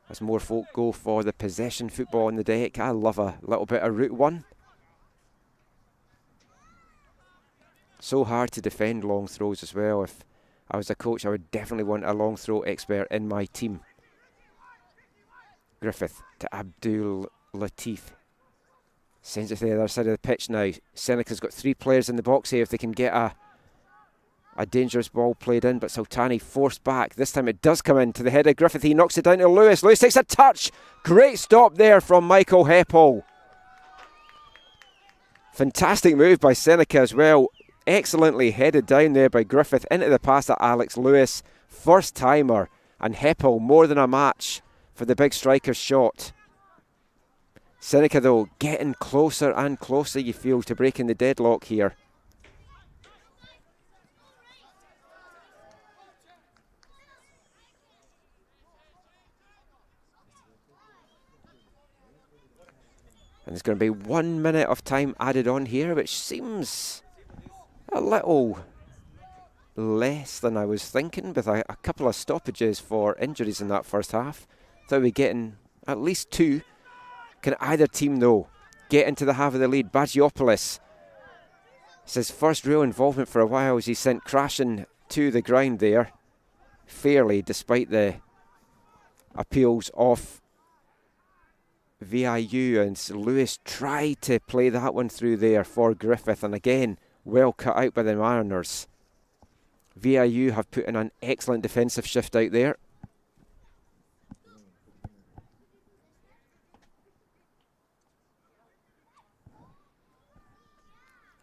as more folk go for the possession football on the deck. I love a little bit of route one. So hard to defend long throws as well. If I was a coach, I would definitely want a long throw expert in my team. Griffith to Abdul Latif. Sends it to the other side of the pitch now. Seneca's got 3 players in the box here if they can get a dangerous ball played in, but Sultani forced back. This time it does come in to the head of Griffith. He knocks it down to Lewis. Lewis takes a touch. Great stop there from Michael Heppel. Fantastic move by Seneca as well. Excellently headed down there by Griffith into the pass to Alex Lewis. First timer, and Heppel more than a match for the big striker's shot. Seneca though getting closer and closer, you feel, to breaking the deadlock here. And there's going to be 1 minute of time added on here, which seems a little less than I was thinking, with a couple of stoppages for injuries in that first half. Thought we'd be getting at least 2. Can either team though get into the half of the lead? Bagiopoulos, it's his first real involvement for a while as he's sent crashing to the ground there, fairly, despite the appeals of VIU, and Lewis tried to play that one through there for Griffith, and again well cut out by the Mariners. VIU have put in an excellent defensive shift out there.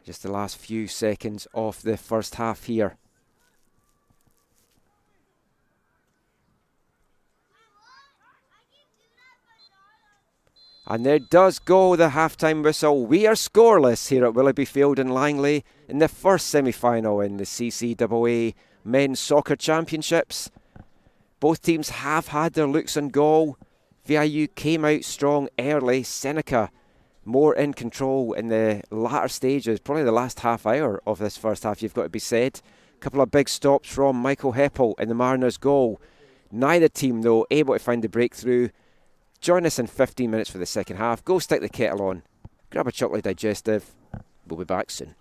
Just the last few seconds of the first half here. And there does go the halftime whistle. We are scoreless here at Willoughby Field in Langley in the first semi-final in the CCAA Men's Soccer Championships. Both teams have had their looks on goal. VIU came out strong early. Seneca more in control in the latter stages, probably the last half hour of this first half, you've got to be said. A couple of big stops from Michael Heppel in the Mariners' goal. Neither team, though, able to find the breakthrough. Join us in 15 minutes for the second half. Go stick the kettle on. Grab a chocolate digestive. We'll be back soon.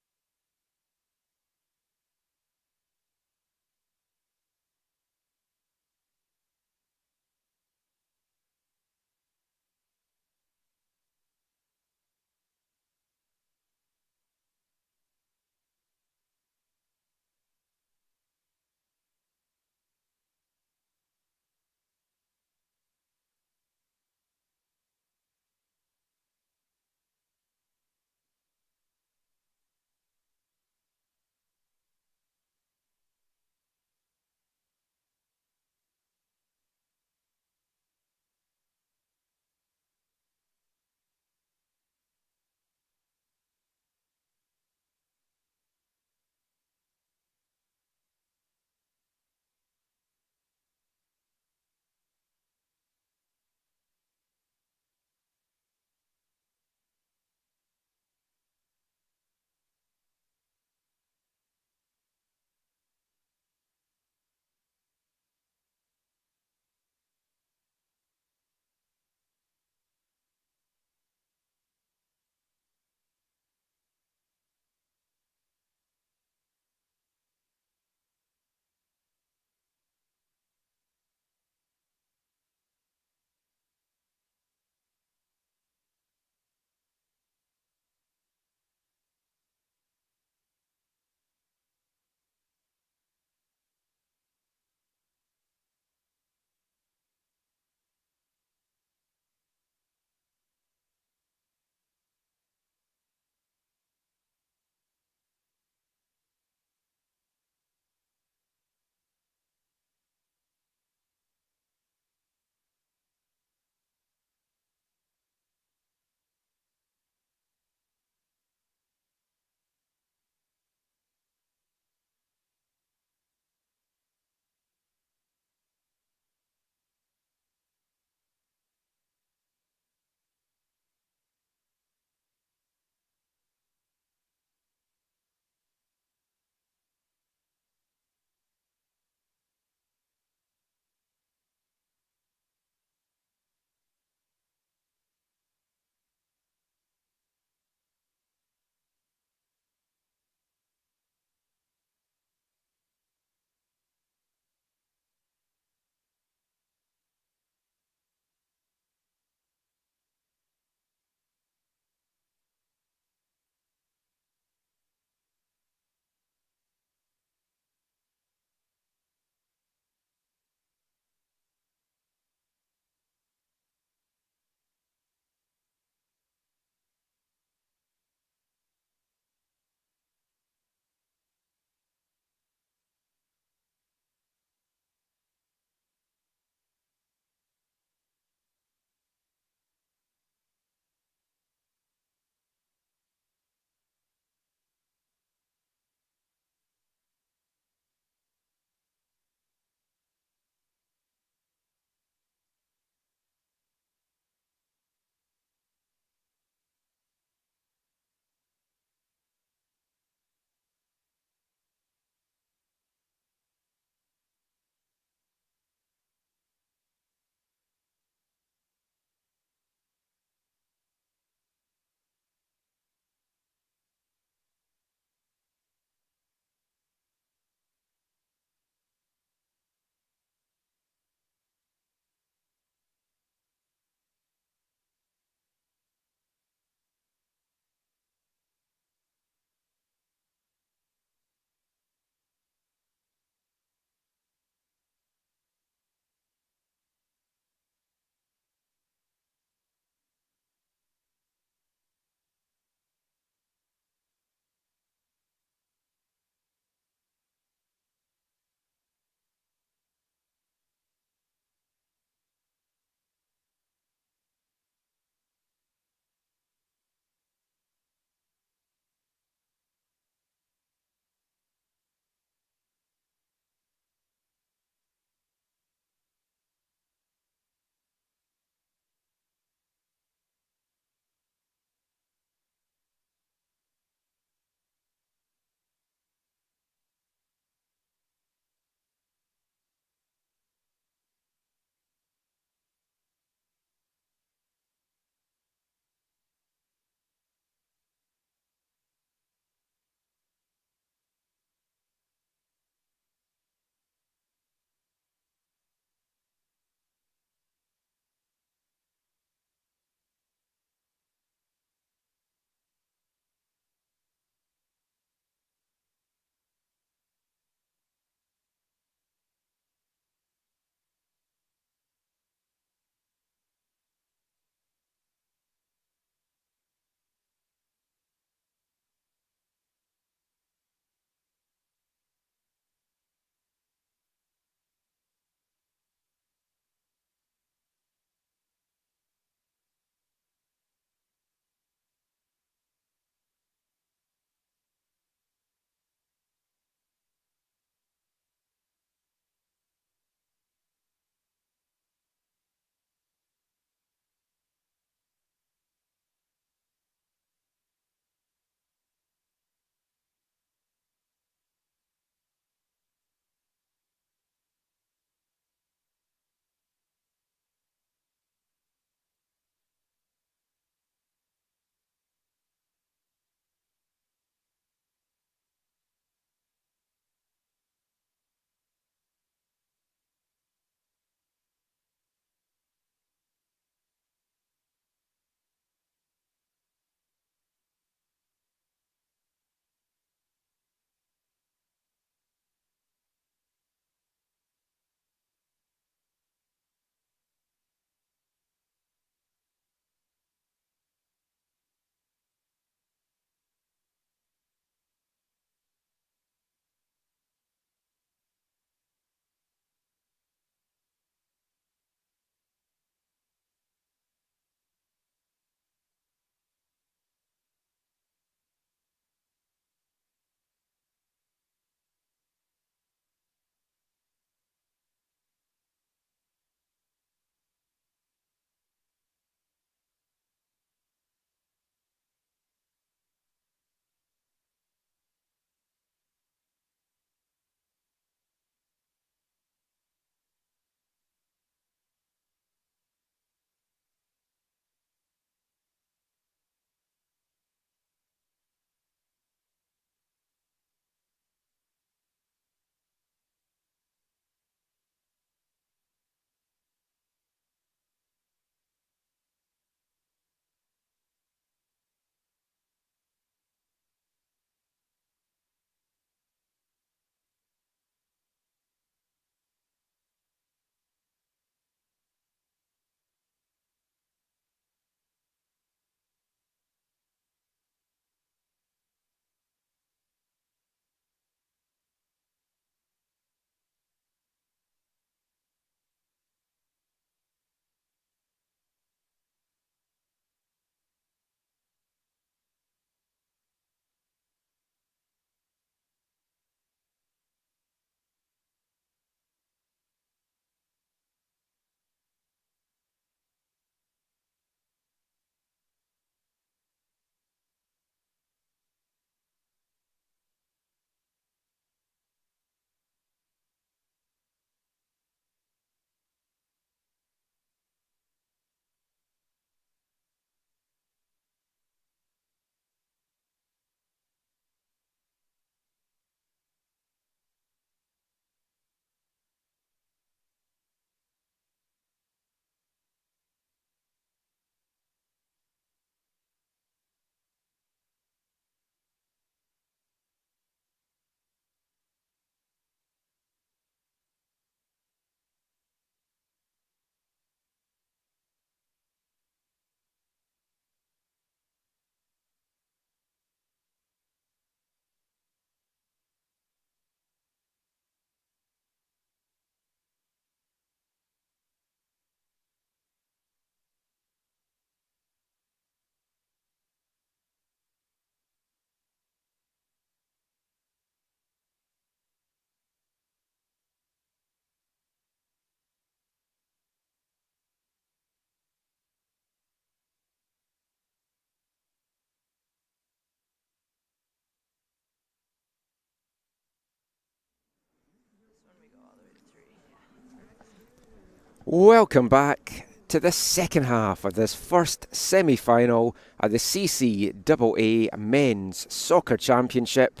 Welcome back to the second half of this first semi-final of the CCAA Men's Soccer Championship.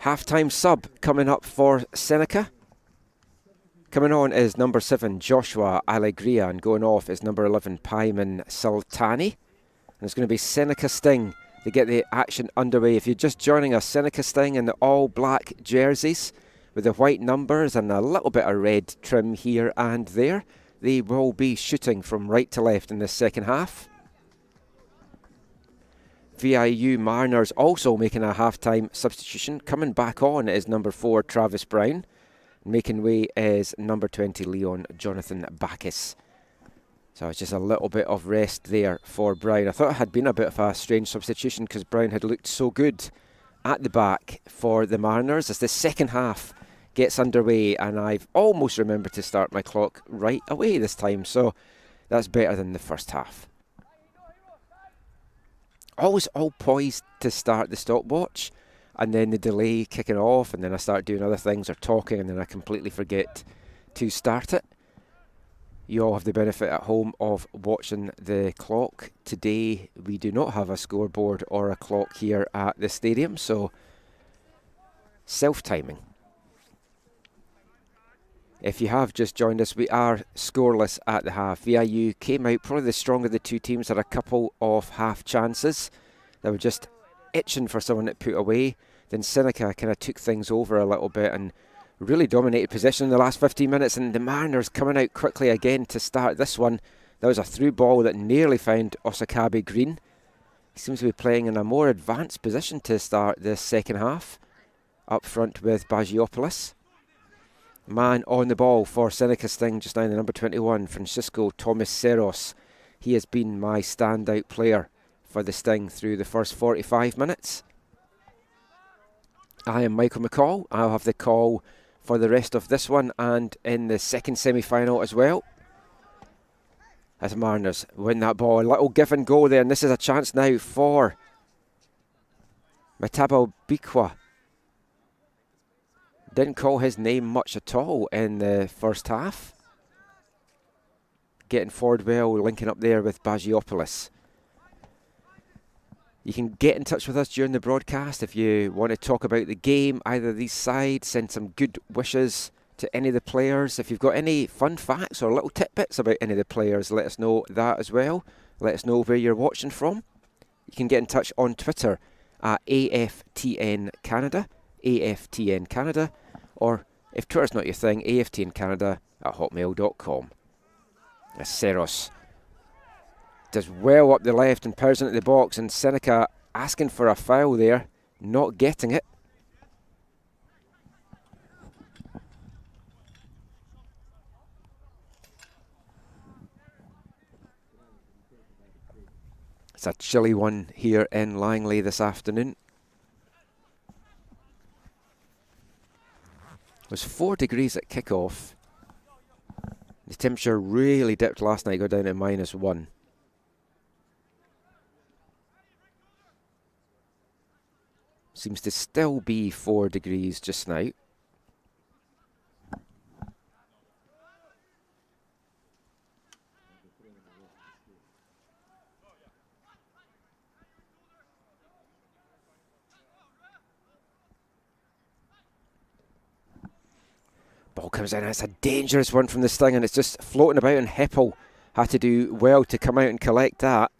Half-time sub coming up for Seneca. Coming on is number 7 Joshua Alegria, and going off is number 11 Paiman Sultani. And it's going to be Seneca Sting to get the action underway. If you're just joining us, Seneca Sting in the all-black jerseys with the white numbers and a little bit of red trim here and there. They will be shooting from right to left in the second half. VIU Mariners also making a half-time substitution. Coming back on is number 4 Travis Brown. Making way is number 20 Leon Jonathan Bacchus. So it's just a little bit of rest there for Brown. I thought it had been a bit of a strange substitution because Brown had looked so good at the back for the Mariners as the second half gets underway, and I've almost remembered to start my clock right away this time, so that's better than the first half. Always all poised to start the stopwatch, and then the delay kicking off, and then I start doing other things or talking, and then I completely forget to start it. You all have the benefit at home of watching the clock. Today we do not have a scoreboard or a clock here at the stadium, so self-timing. If you have just joined us, we are scoreless at the half. VIU came out probably the stronger of the two teams, had a couple of half chances. They were just itching for someone to put away. Then Seneca kind of took things over a little bit and really dominated possession in the last 15 minutes. And the Mariners coming out quickly again to start this one. That was a through ball that nearly found Osakabe Green. He seems to be playing in a more advanced position to start this second half. Up front with Bagiopoulos. Man on the ball for Seneca Sting just now, the number 21, Francisco Tomiceros. He has been my standout player for the Sting through the first 45 minutes. I am Michael McCall. I'll have the call for the rest of this one and in the second semi-final as well. As the Mariners win that ball, a little give and go there, and this is a chance now for Matabo Bikwa. Didn't call his name much at all in the first half. Getting forward well, linking up there with Bagiopoulos. You can get in touch with us during the broadcast if you want to talk about the game, either of these sides. Send some good wishes to any of the players. If you've got any fun facts or little tidbits about any of the players, let us know that as well. Let us know where you're watching from. You can get in touch on Twitter at AFTN Canada, AFTN Canada, or if Twitter's not your thing, aftncanada@hotmail.com. Seros does well up the left and powers into the box, and Seneca asking for a foul there, not getting it. It's a chilly one here in Langley this afternoon. It was 4 degrees at kickoff. The temperature really dipped last night, go down to -1. Seems to still be 4 degrees just now. Ball comes in, it's a dangerous one from the Sting, and it's just floating about, and Heppel had to do well to come out and collect that.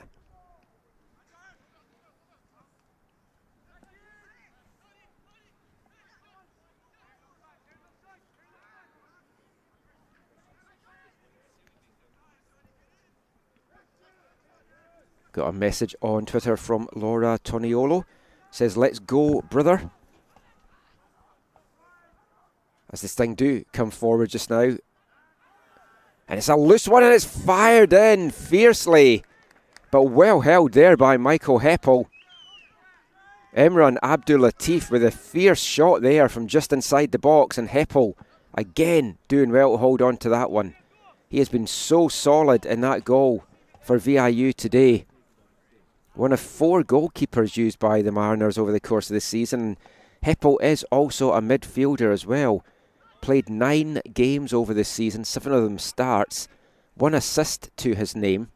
Got a message on Twitter from Laura Toniolo. Says, let's go, brother. As the Sting do come forward just now. And it's a loose one, and it's fired in fiercely. But well held there by Michael Heppel. Imran Abdul Latif with a fierce shot there from just inside the box. And Heppel, again, doing well to hold on to that one. He has been so solid in that goal for VIU today. One of 4 goalkeepers used by the Mariners over the course of the season. Heppel is also a midfielder as well. played 9 games over this season, 7 of them starts, 1 assist to his name,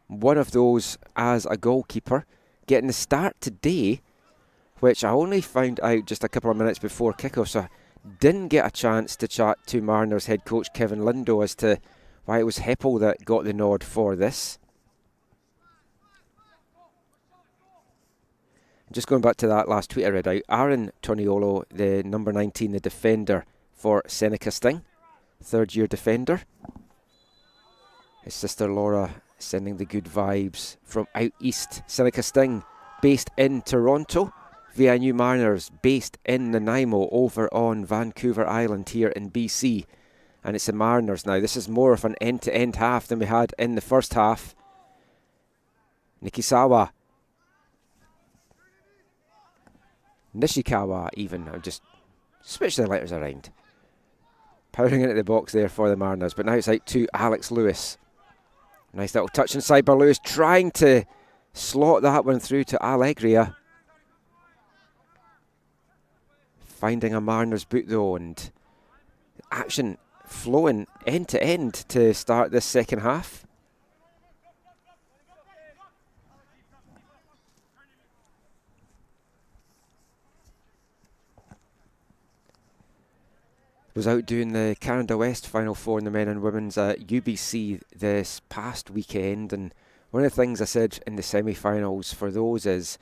1 of those as a goalkeeper, getting the start today, which I only found out just a couple of minutes before kickoff, so I didn't get a chance to chat to Mariners head coach Kevin Lindo as to why it was Heppel that got the nod for this. Just going back to that last tweet I read out, Aaron Toniolo, the number 19, the defender for Seneca Sting, 3rd-year defender. His sister Laura sending the good vibes from out east. Seneca Sting based in Toronto. VIU Mariners based in Nanaimo over on Vancouver Island here in BC. And it's the Mariners now. This is more of an end-to-end half than we had in the first half. Nikisawa. Nishikawa even. I'll just switch the letters around. Powering into the box there for the Mariners. But now it's out to Alex Lewis. Nice little touch inside by Lewis. Trying to slot that one through to Allegria. Finding a Mariners boot though. And action flowing end to end to start this second half. Was out doing the Canada West Final Four in the men and women's at UBC this past weekend, and one of the things I said in the semi-finals for those is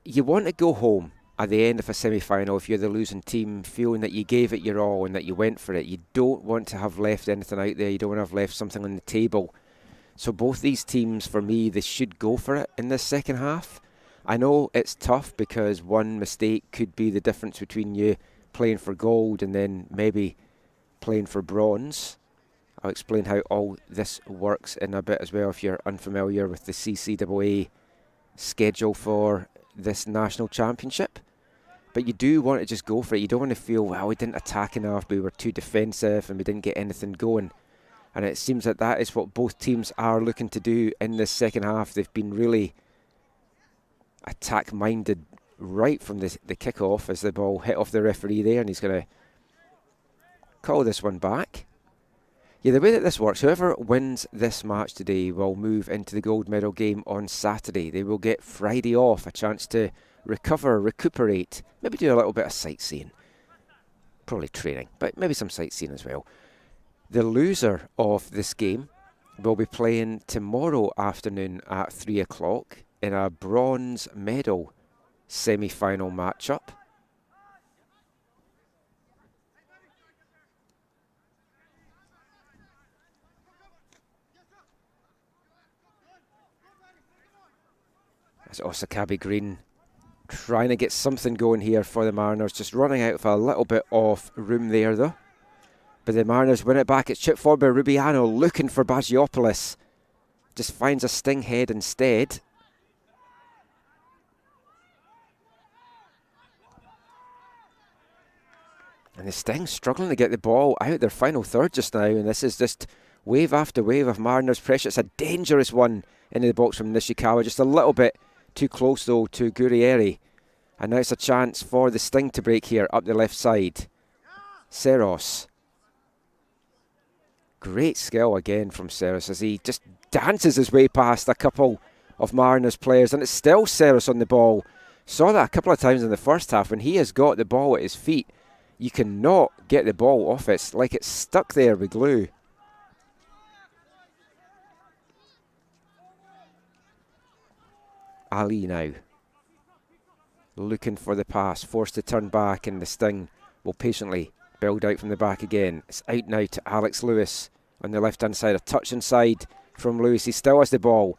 you want to go home at the end of a semi-final if you're the losing team, feeling that you gave it your all and that you went for it. You don't want to have left anything out there. You don't want to have left something on the table. So both these teams, for me, they should go for it in this second half. I know it's tough because one mistake could be the difference between you playing for gold and then maybe playing for bronze. I'll explain how all this works in a bit as well if you're unfamiliar with the CCAA schedule for this national championship. But you do want to just go for it. You don't want to feel, well, we didn't attack enough, we were too defensive and we didn't get anything going. And it seems that that is what both teams are looking to do in this second half. They've been really attack-minded right from the kick-off as the ball hit off the referee there, and he's going to call this one back. Yeah, the way that this works, whoever wins this match today will move into the gold medal game on Saturday. They will get Friday off, a chance to recover, recuperate, maybe do a little bit of sightseeing. Probably training, but maybe some sightseeing as well. The loser of this game will be playing tomorrow afternoon at 3 o'clock in a bronze medal semi-final matchup. As Osakabe Green trying to get something going here for the Mariners, just running out of a little bit of room there though. But the Mariners win it back. It's chipped forward by Rubiano, looking for Bagiopoulos. Just finds a Sting head instead. And the Sting struggling to get the ball out their final third just now. And this is just wave after wave of Mariners pressure. It's a dangerous one into the box from Nishikawa. Just a little bit too close though to Gurrieri. And now it's a chance for the Sting to break here up the left side. Seros. Great skill again from Seros as he just dances his way past a couple of Mariners players. And it's still Seros on the ball. Saw that a couple of times in the first half. When he has got the ball at his feet, you cannot get the ball off it. It's like it's stuck there with glue. Ali now. Looking for the pass. Forced to turn back, and the Sting will patiently build out from the back again. It's out now to Alex Lewis on the left-hand side. A touch inside from Lewis. He still has the ball.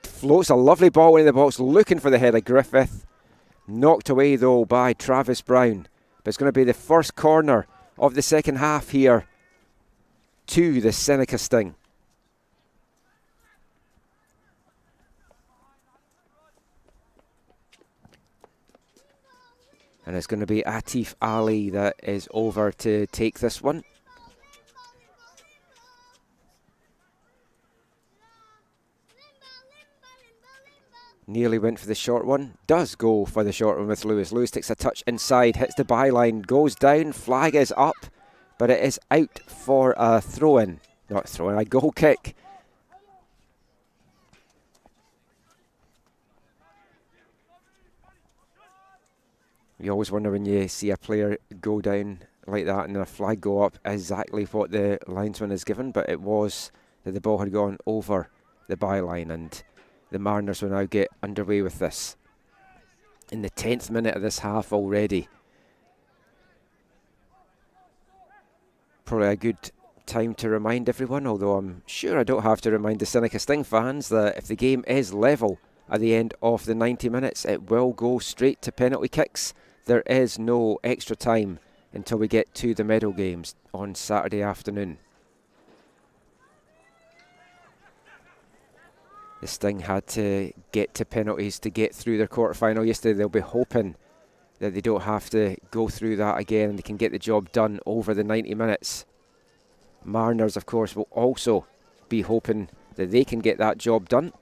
Floats a lovely ball into the box. Looking for the head of Griffith. Knocked away, though, by Travis Brown. But it's going to be the first corner of the second half here to the Seneca Sting. And it's going to be Atif Ali that is over to take this one. Nearly went for the short one. Does go for the short one with Lewis. Lewis takes a touch inside, hits the byline, goes down. Flag is up, but it is out for a throw-in. Not throw-in, a goal kick. You always wonder when you see a player go down like that and then a flag go up exactly what the linesman is given, but it was that the ball had gone over the byline, and the Mariners will now get underway with this. In the 10th minute of this half already. Probably a good time to remind everyone, although I'm sure I don't have to remind the Seneca Sting fans, that if the game is level at the end of the 90 minutes, it will go straight to penalty kicks. There is no extra time until we get to the medal games on Saturday afternoon. The Sting had to get to penalties to get through their quarter-final yesterday. They'll be hoping that they don't have to go through that again and they can get the job done over the 90 minutes. Mariners, of course, will also be hoping that they can get that job done.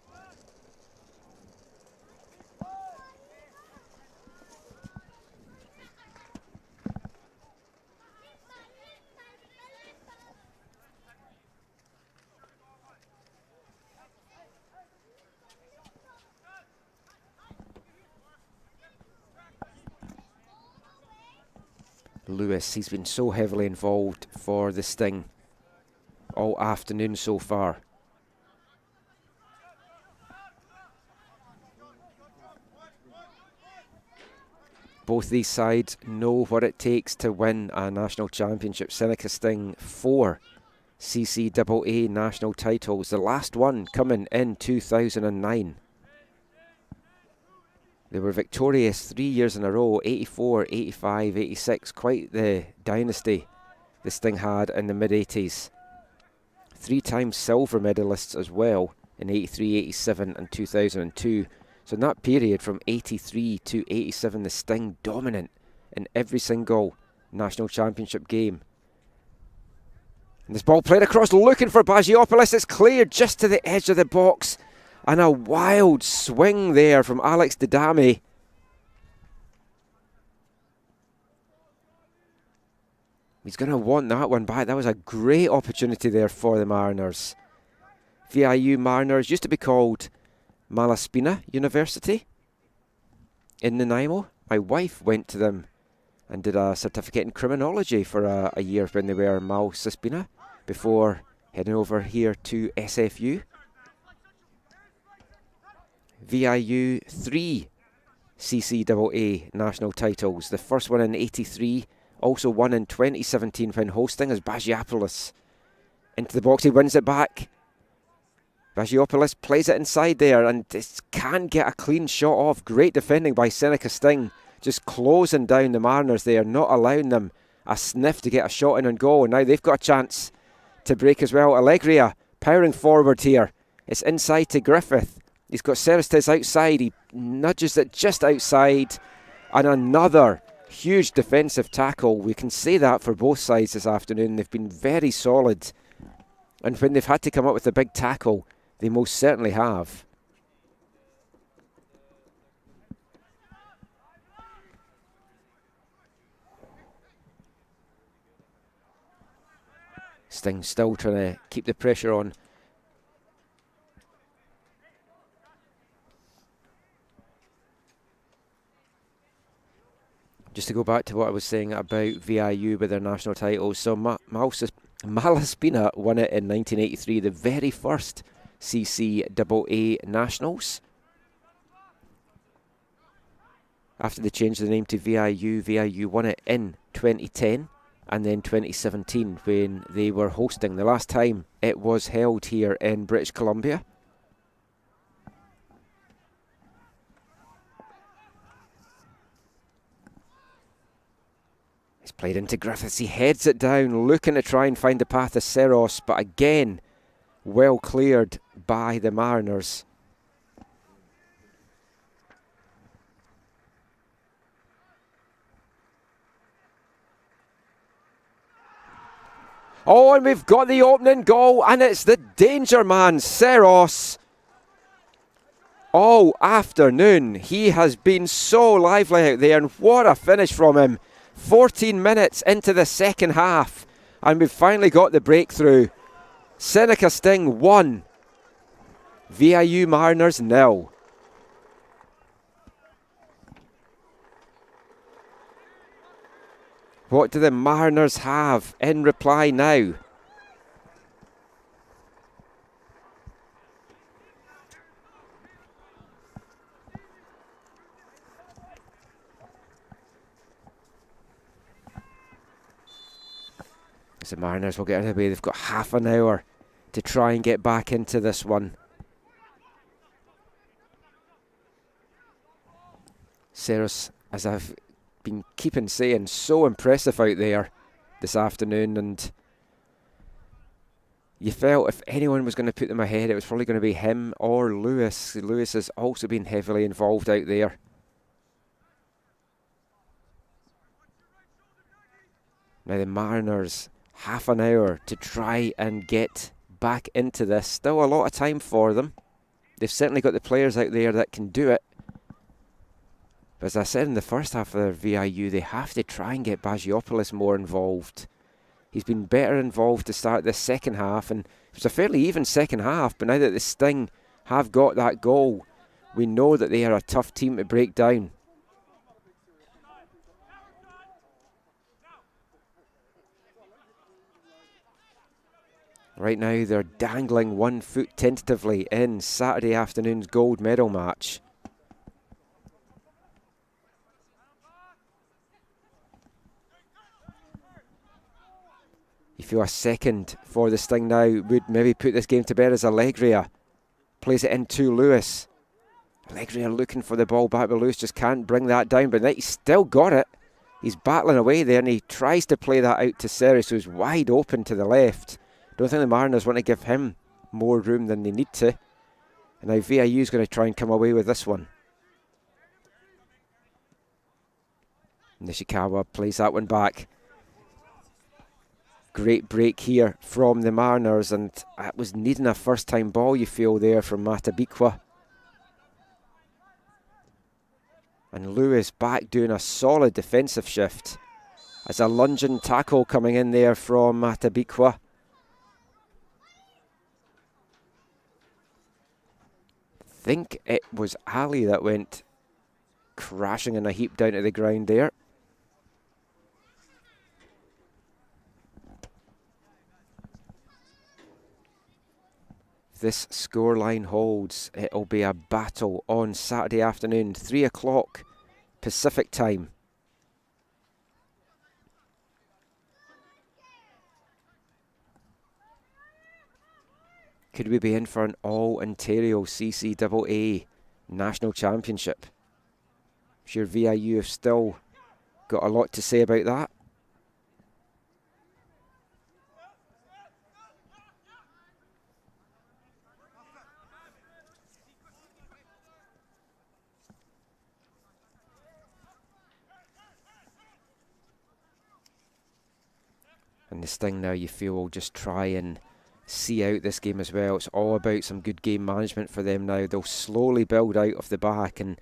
Lewis, he's been so heavily involved for the Sting all afternoon so far. Both these sides know what it takes to win a national championship. Seneca Sting 4 CCAA national titles, the last one coming in 2009. They were victorious 3 years in a row, 84, 85, 86. Quite the dynasty the Sting had in the mid-80s. 3-time silver medalists as well in 83, 87 and 2002. So in that period from 83 to 87, the Sting dominant in every single national championship game. And this ball played across, looking for Bagiopoulos. It's cleared just to the edge of the box. And a wild swing there from Alex Didame. He's going to want that one back. That was a great opportunity there for the Mariners. VIU Mariners used to be called Malaspina University in Nanaimo. My wife went to them and did a certificate in criminology for a year when they were Malaspina before heading over here to SFU. VIU 3 CCAA national titles. The first one in 83, also one in 2017 when hosting as Bagiopoulos into the box. He wins it back. Bagiopoulos plays it inside there and just can't get a clean shot off. Great defending by Seneca Sting, just closing down the Mariners there, not allowing them a sniff to get a shot in and goal. And now they've got a chance to break as well. Allegria powering forward here. It's inside to Griffith. He's got Cerestes outside. He nudges it just outside. And another huge defensive tackle. We can say that for both sides this afternoon. They've been very solid. And when they've had to come up with a big tackle, they most certainly have. Sting still trying to keep the pressure on. Just to go back to what I was saying about VIU with their national titles. So Malaspina won it in 1983, the very first CCAA Nationals. After they changed the name to VIU, VIU won it in 2010 and then 2017 when they were hosting. The last time it was held here in British Columbia. It's played into Griffiths. He heads it down, looking to try and find the path of Seros, but again, well cleared by the Mariners. Oh, and we've got the opening goal, and it's the danger man, Seros. all afternoon. He has been so lively out there, and what a finish from him. 14 minutes into the second half, and we've finally got the breakthrough. Seneca Sting 1, VIU Mariners 0. What do the Mariners have in reply now? As the Mariners will get out of the way, they've got half an hour to try and get back into this one. Ceres, as I've been keeping saying, so impressive out there this afternoon, and you felt if anyone was going to put them ahead, it was probably going to be him or Lewis. Lewis has also been heavily involved out there. Now the Mariners, half an hour to try and get back into this. Still a lot of time for them. They've certainly got the players out there that can do it. But as I said in the first half of their VIU, they have to try and get Bagiopoulos more involved. He's been better involved to start the second half, and it was a fairly even second half, but now that the Sting have got that goal, we know that they are a tough team to break down. Right now they're dangling 1 foot tentatively in Saturday afternoon's gold medal match. You feel a second for the Sting now would maybe put this game to bed as Allegria plays it into Lewis. Allegria looking for the ball back, but Lewis just can't bring that down. But he's still got it. He's battling away there, and he tries to play that out to Ceres, who's wide open to the left. Don't think the Mariners want to give him more room than they need to. And now VIU is going to try and come away with this one. Nishikawa plays that one back. Great break here from the Mariners, and that was needing a first-time ball, you feel, there from Matabikwa. And Lewis back doing a solid defensive shift. As a lunging tackle coming in there from Matabikwa. I think it was Ali that went crashing in a heap down to the ground there. If this scoreline holds, it'll be a battle on Saturday afternoon, 3 o'clock Pacific time. Could we be in for an all-Ontario CCAA National Championship? I'm sure VIU have still got a lot to say about that. And the Sting now, you feel, will just try and see out this game as well. It's all about some good game management for them now. They'll slowly build out of the back, and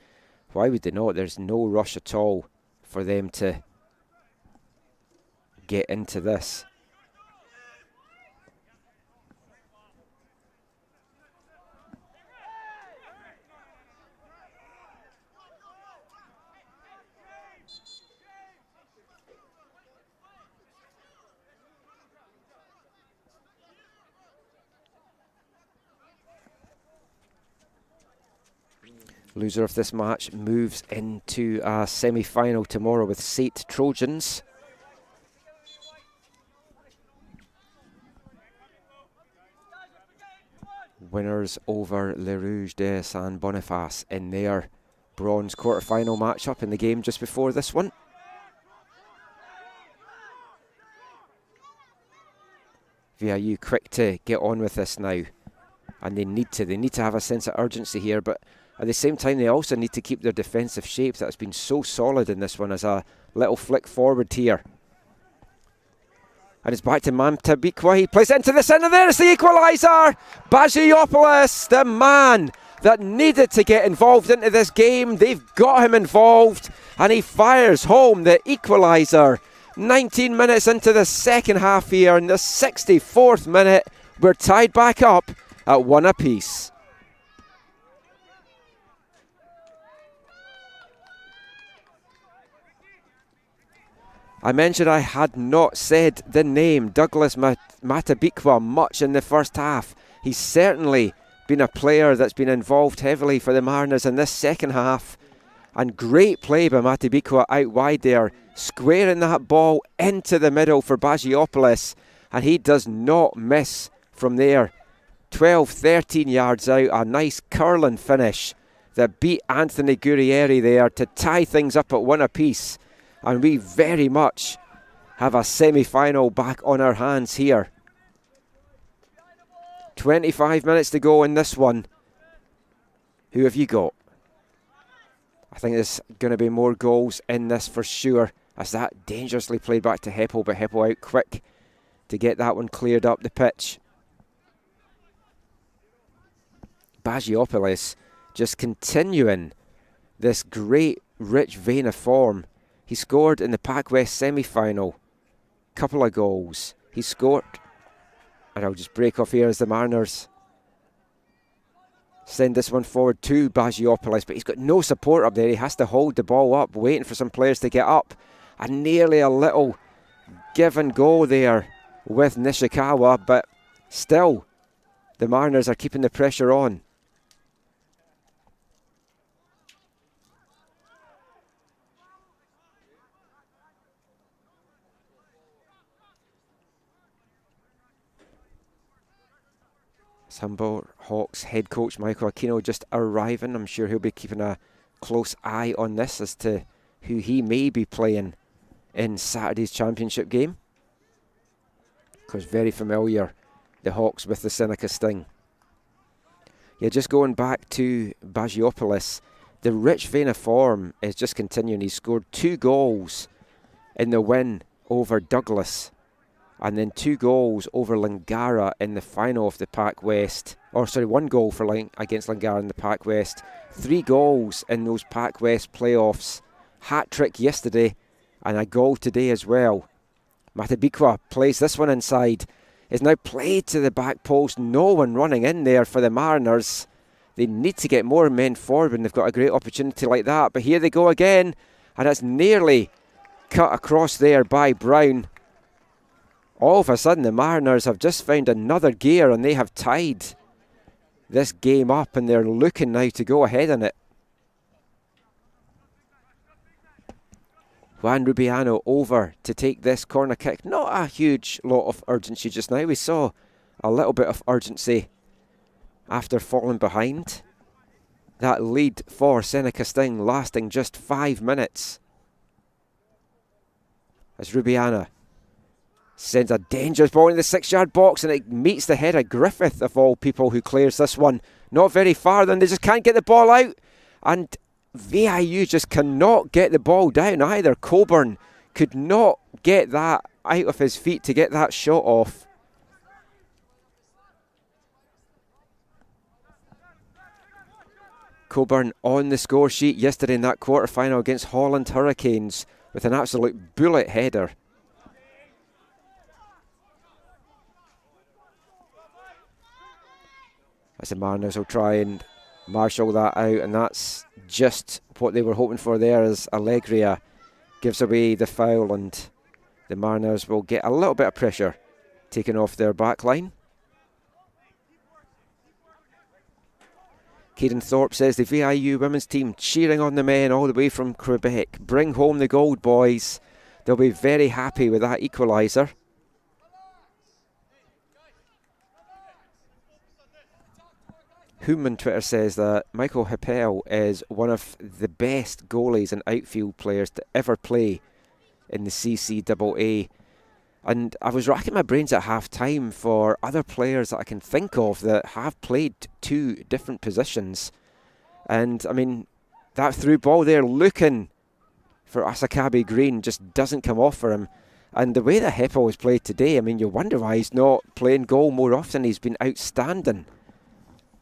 why would they not? There's no rush at all for them to get into this. Loser of this match moves into a semi-final tomorrow with Sate Trojans. Winners over Le Rouge de San Boniface in their bronze quarter-final matchup in the game just before this one. VIU quick to get on with this now, and they need to have a sense of urgency here, but at the same time, they also need to keep their defensive shape that's been so solid in this one. As a little flick forward here. And it's back to Matabikwa. He plays it into the centre there. It's the equaliser. Bagiopoulos, the man that needed to get involved into this game. They've got him involved, and he fires home the equaliser. 19 minutes into the second half here, in the 64th minute, we're tied back up at 1 apiece. I mentioned I had not said the name Douglas Matabikwa much in the first half. He's certainly been a player that's been involved heavily for the Mariners in this second half. And great play by Matabikwa out wide there, squaring that ball into the middle for Bagiopoulos. And he does not miss from there. 12, 13 yards out, a nice curling finish that beat Anthony Gurrieri there to tie things up at 1 apiece. And we very much have a semi-final back on our hands here. 25 minutes to go in this one. Who have you got? I think there's going to be more goals in this for sure, as that dangerously played back to Heppel, but Heppel out quick to get that one cleared up the pitch. Bagiopoulos just continuing this great rich vein of form. He scored in the Pac West semi-final. Couple of goals. He scored. And I'll just break off here as the Mariners send this one forward to Bagiopoulos. But he's got no support up there. He has to hold the ball up, waiting for some players to get up. And nearly a little give and go there with Nishikawa. But still, the Mariners are keeping the pressure on. Humboldt Hawks head coach Michael Aquino just arriving. I'm sure he'll be keeping a close eye on this as to who he may be playing in Saturday's championship game. Because very familiar, the Hawks with the Seneca Sting. Yeah, just going back to Bagiopoulos, the rich vein of form is just continuing. He scored 2 goals in the win over Douglas, and then 2 goals over Langara in the final of the Pac West. 1 goal for against Langara in the Pac West. 3 goals in those Pac West playoffs. Hat-trick yesterday and a goal today as well. Matabikwa plays this one inside. Is now played to the back post. No one running in there for the Mariners. They need to get more men forward when they've got a great opportunity like that. But here they go again. And it's nearly cut across there by Brown. All of a sudden, the Mariners have just found another gear and they have tied this game up, and they're looking now to go ahead in it. Juan Rubiano over to take this corner kick. Not a huge lot of urgency just now. We saw a little bit of urgency after falling behind. That lead for Seneca Sting lasting just 5 minutes. As Rubiana sends a dangerous ball in the 6-yard box, and it meets the head of Griffith, of all people, who clears this one. Not very far, then they just can't get the ball out. And VIU just cannot get the ball down either. Coburn could not get that out of his feet to get that shot off. Coburn on the score sheet yesterday in that quarter-final against Holland Hurricanes with an absolute bullet header. As the Mariners will try and marshal that out, and that's just what they were hoping for there, as Allegria gives away the foul, and the Mariners will get a little bit of pressure taken off their back line. Caden Thorpe says the VIU women's team cheering on the men all the way from Quebec. Bring home the gold, boys. They'll be very happy with that equaliser. Hume on Twitter says that Michael Heppel is one of the best goalies and outfield players to ever play in the CCAA. And I was racking my brains at half-time for other players that I can think of that have played 2 different positions. And, I mean, that through ball there looking for Asakabi Green just doesn't come off for him. And the way that Heppel has played today, I mean, you wonder why he's not playing goal more often. He's been outstanding.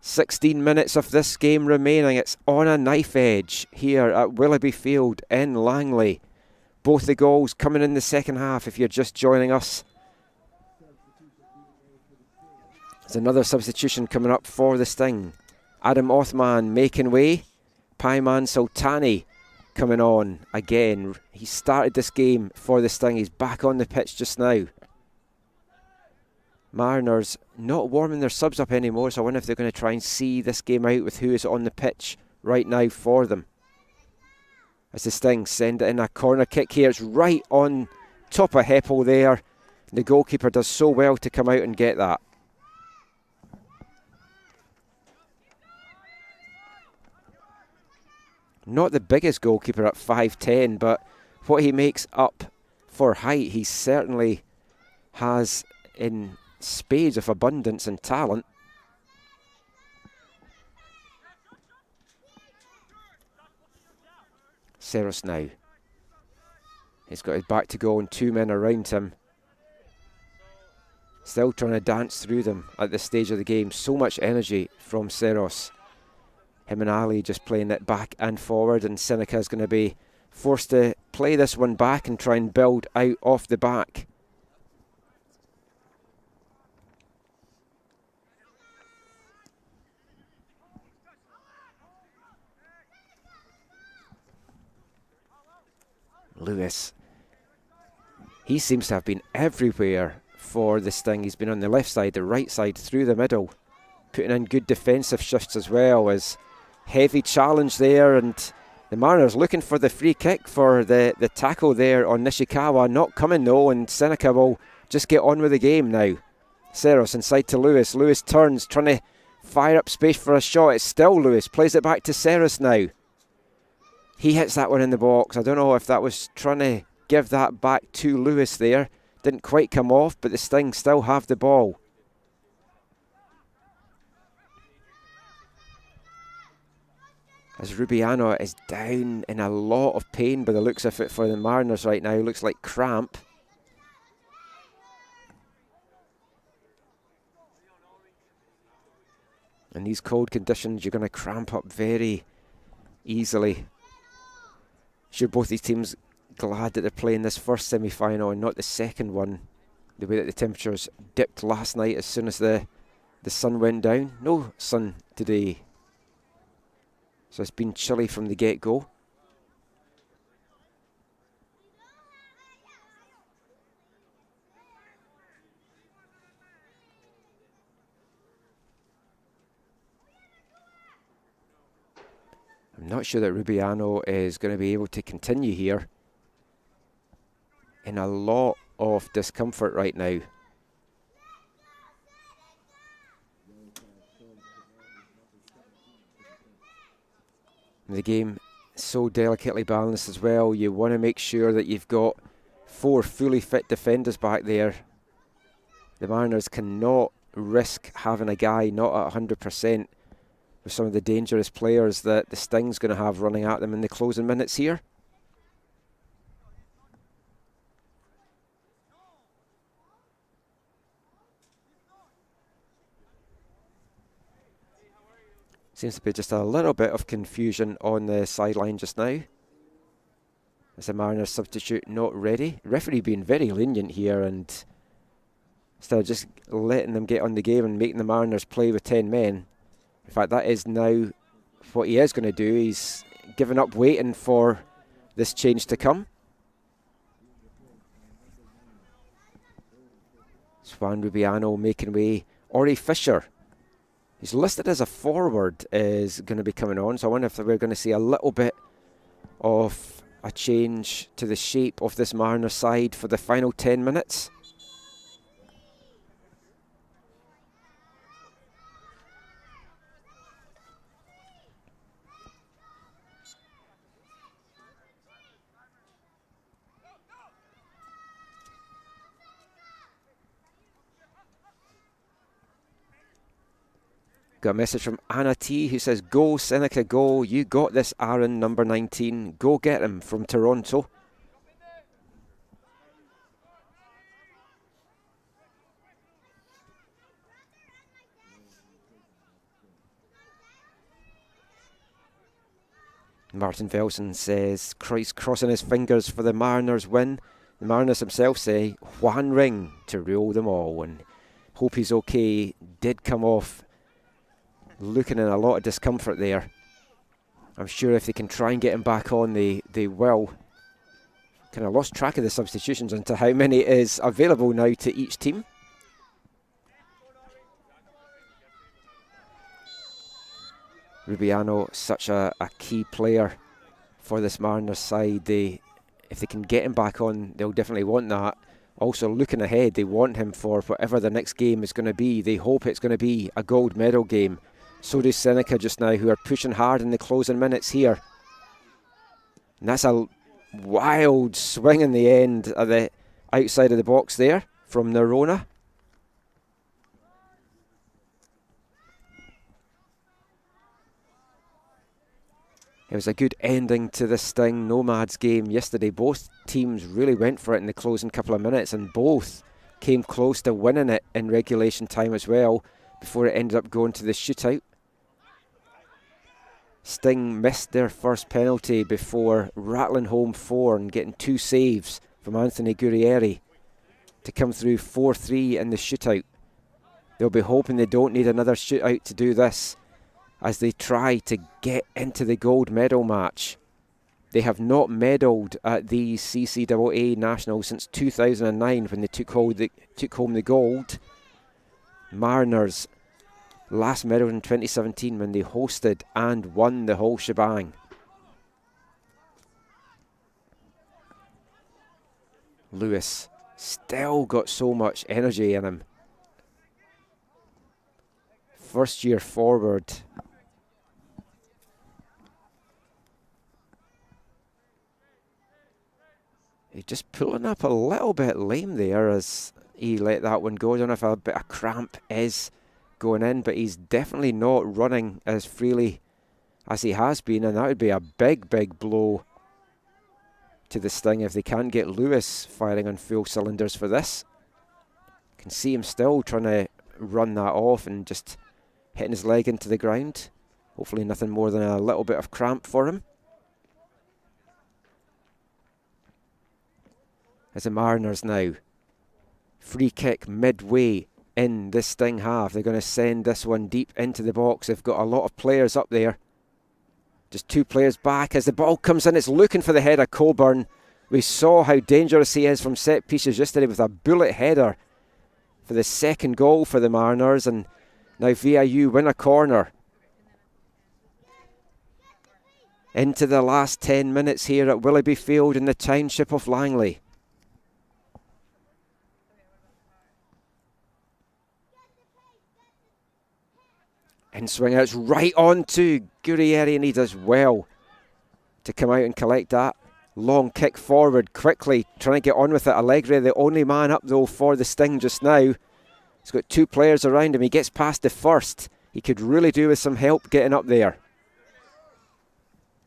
16 minutes of this game remaining. It's on a knife edge here at Willoughby Field in Langley. Both the goals coming in the second half if you're just joining us. There's another substitution coming up for the Sting. Adam Othman making way. Paiman Sultani coming on again. He started this game for the Sting. He's back on the pitch just now. Mariners not warming their subs up anymore, so I wonder if they're going to try and see this game out with who is on the pitch right now for them. As the Sting send it in a corner kick here. It's right on top of Heppel there. The goalkeeper does so well to come out and get that. Not the biggest goalkeeper at 5'10", but what he makes up for height, he certainly has in spades of abundance and talent. Seros now. He's got his back to goal and two men around him. Still trying to dance through them at this stage of the game. So much energy from Seros. Him and Ali just playing it back and forward, and Seneca is going to be forced to play this one back and try and build out off the back. Lewis. He seems to have been everywhere for the Sting. He's been on the left side, the right side, through the middle, putting in good defensive shifts as well. As heavy challenge there, and the Mariners looking for the free kick for the tackle there on Nishikawa. Not coming though, and Seneca will just get on with the game now. Seros inside to Lewis. Lewis turns, trying to fire up space for a shot. It's still Lewis, plays it back to Seros now. He hits that one in the box. I don't know if that was trying to give that back to Lewis there. Didn't quite come off, but the Sting still have the ball. As Rubiano is down in a lot of pain by the looks of it for the Mariners right now. Looks like cramp. In these cold conditions, you're going to cramp up very easily. Sure, both these teams glad that they're playing this first semi-final and not the second one. The way that the temperatures dipped last night as soon as the sun went down. No sun today. So it's been chilly from the get-go. I'm not sure that Rubiano is going to be able to continue here. In a lot of discomfort right now. The game so delicately balanced as well. You want to make sure that you've got 4 fully fit defenders back there. The Mariners cannot risk having a guy not at 100% with some of the dangerous players that the Sting's going to have running at them in the closing minutes here. Seems to be just a little bit of confusion on the sideline just now. As the Mariners substitute not ready. Referee being very lenient here, and instead of just letting them get on the game and making the Mariners play with 10 men. In fact, that is now what he is going to do. He's given up waiting for this change to come. Juan Rubiano making way. Ori Fisher, he's listed as a forward, is going to be coming on. So I wonder if we're going to see a little bit of a change to the shape of this Mariners side for the final 10 minutes. Got a message from Anna T who says, "Go Seneca, go. You got this, Aaron, number 19. Go get him," from Toronto. Martin Velson says, Christ crossing his fingers for the Mariners win. The Mariners themselves say, one ring to rule them all. And hope he's okay. Did come off looking in a lot of discomfort there. I'm sure if they can try and get him back on, they will. Kind of lost track of the substitutions into how many is available now to each team. Rubiano, such a key player for this Mariners side. If they can get him back on, they'll definitely want that. Also, looking ahead, they want him for whatever the next game is going to be. They hope it's going to be a gold medal game. So does Seneca just now, who are pushing hard in the closing minutes here. And that's a wild swing in the end at the outside of the box there from Nerona. It was a good ending to the Sting Nomads game yesterday. Both teams really went for it in the closing couple of minutes, and both came close to winning it in regulation time as well before it ended up going to the shootout. Sting missed their first penalty before rattling home 4 and getting 2 saves from Anthony Gurrieri to come through 4-3 in the shootout. They'll be hoping they don't need another shootout to do this as they try to get into the gold medal match. They have not medalled at the CCAA Nationals since 2009 when they took home the gold. Mariners last medal in 2017 when they hosted and won the whole shebang. Lewis still got so much energy in him. First year forward. He's just pulling up a little bit lame there as he let that one go. I don't know if a bit of cramp is going in, but he's definitely not running as freely as he has been, and that would be a big, big blow to the Sting if they can't get Lewis firing on full cylinders for this. Can see him still trying to run that off and just hitting his leg into the ground. Hopefully nothing more than a little bit of cramp for him. As the Mariners now, free kick midway in this Sting half. They're going to send this one deep into the box. They've got a lot of players up there. Just 2 players back as the ball comes in. It's looking for the header, Coburn. We saw how dangerous he is from set pieces yesterday with a bullet header for the second goal for the Mariners. And now VIU win a corner. Into the last 10 minutes here at Willoughby Field in the township of Langley. In swing outs right on to Gurrieri, and he does well to come out and collect that. Long kick forward quickly, trying to get on with it. Allegri, the only man up though for the Sting just now. He's got 2 players around him. He gets past the first. He could really do with some help getting up there.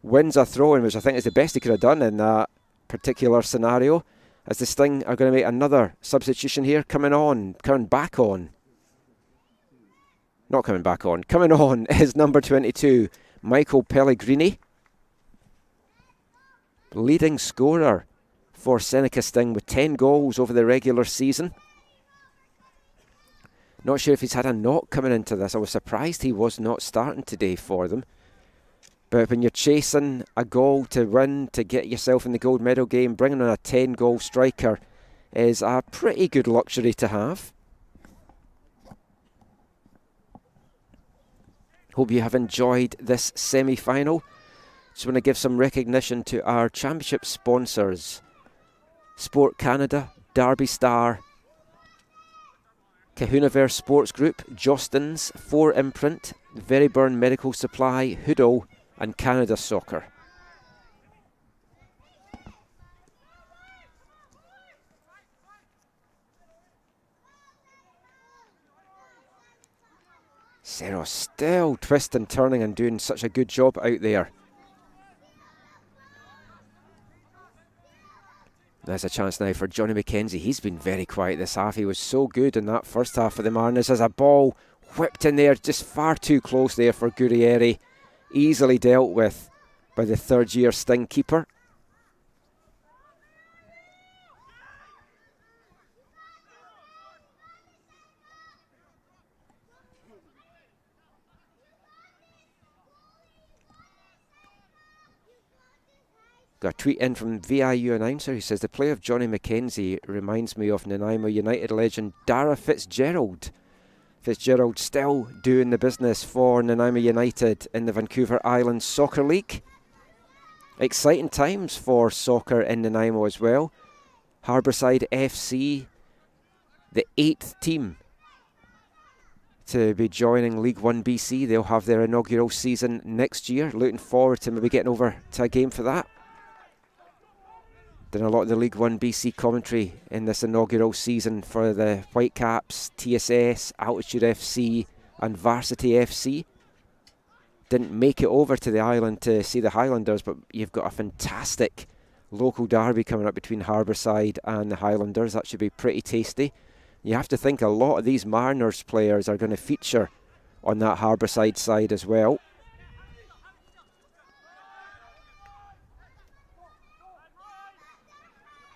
Wins a throw-in, which I think is the best he could have done in that particular scenario. As the Sting are going to make another substitution here. Coming back on. Not coming back on. Coming on is number 22, Michael Pellegrini. Leading scorer for Seneca Sting with 10 goals over the regular season. Not sure if he's had a knock coming into this. I was surprised he was not starting today for them. But when you're chasing a goal to win, to get yourself in the gold medal game, bringing on a 10-goal striker is a pretty good luxury to have. Hope you have enjoyed this semi-final. Just want to give some recognition to our championship sponsors. Sport Canada, Derby Star, Kahunaverse Sports Group, Jostens, 4 Imprint, Veryburn Medical Supply, Hoodle and Canada Soccer. Cerro still twisting, turning and doing such a good job out there. There's a chance now for Johnny McKenzie. He's been very quiet this half. He was so good in that first half of the Mariners. As a ball whipped in there, just far too close there for Gurrieri. Easily dealt with by the third-year Sting keeper. Got a tweet in from VIU announcer who says the play of Johnny McKenzie reminds me of Nanaimo United legend Dara Fitzgerald. Fitzgerald still doing the business for Nanaimo United in the Vancouver Island Soccer League. Exciting times for soccer in Nanaimo as well. Harbourside FC, the 8th team to be joining League 1 BC. They'll have their inaugural season next year. Looking forward to maybe getting over to a game for that. Done a lot of the League 1 BC commentary in this inaugural season for the Whitecaps, TSS, Altitude FC and Varsity FC. Didn't make it over to the island to see the Highlanders, but you've got a fantastic local derby coming up between Harbourside and the Highlanders. That should be pretty tasty. You have to think a lot of these Mariners players are going to feature on that Harbourside side as well.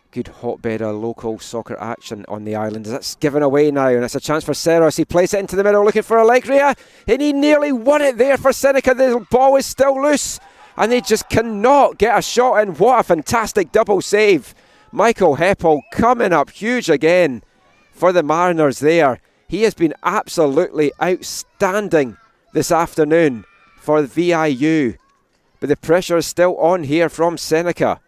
Good hotbed of local soccer action on the island. That's given away now, and it's a chance for Seros. He plays it into the middle looking for Allegria, and he nearly won it there for Seneca. The ball is still loose, and they just cannot get a shot in. What a fantastic double save. Michael Heppel coming up huge again for the Mariners there. He has been absolutely outstanding this afternoon for the VIU, but the pressure is still on here from Seneca.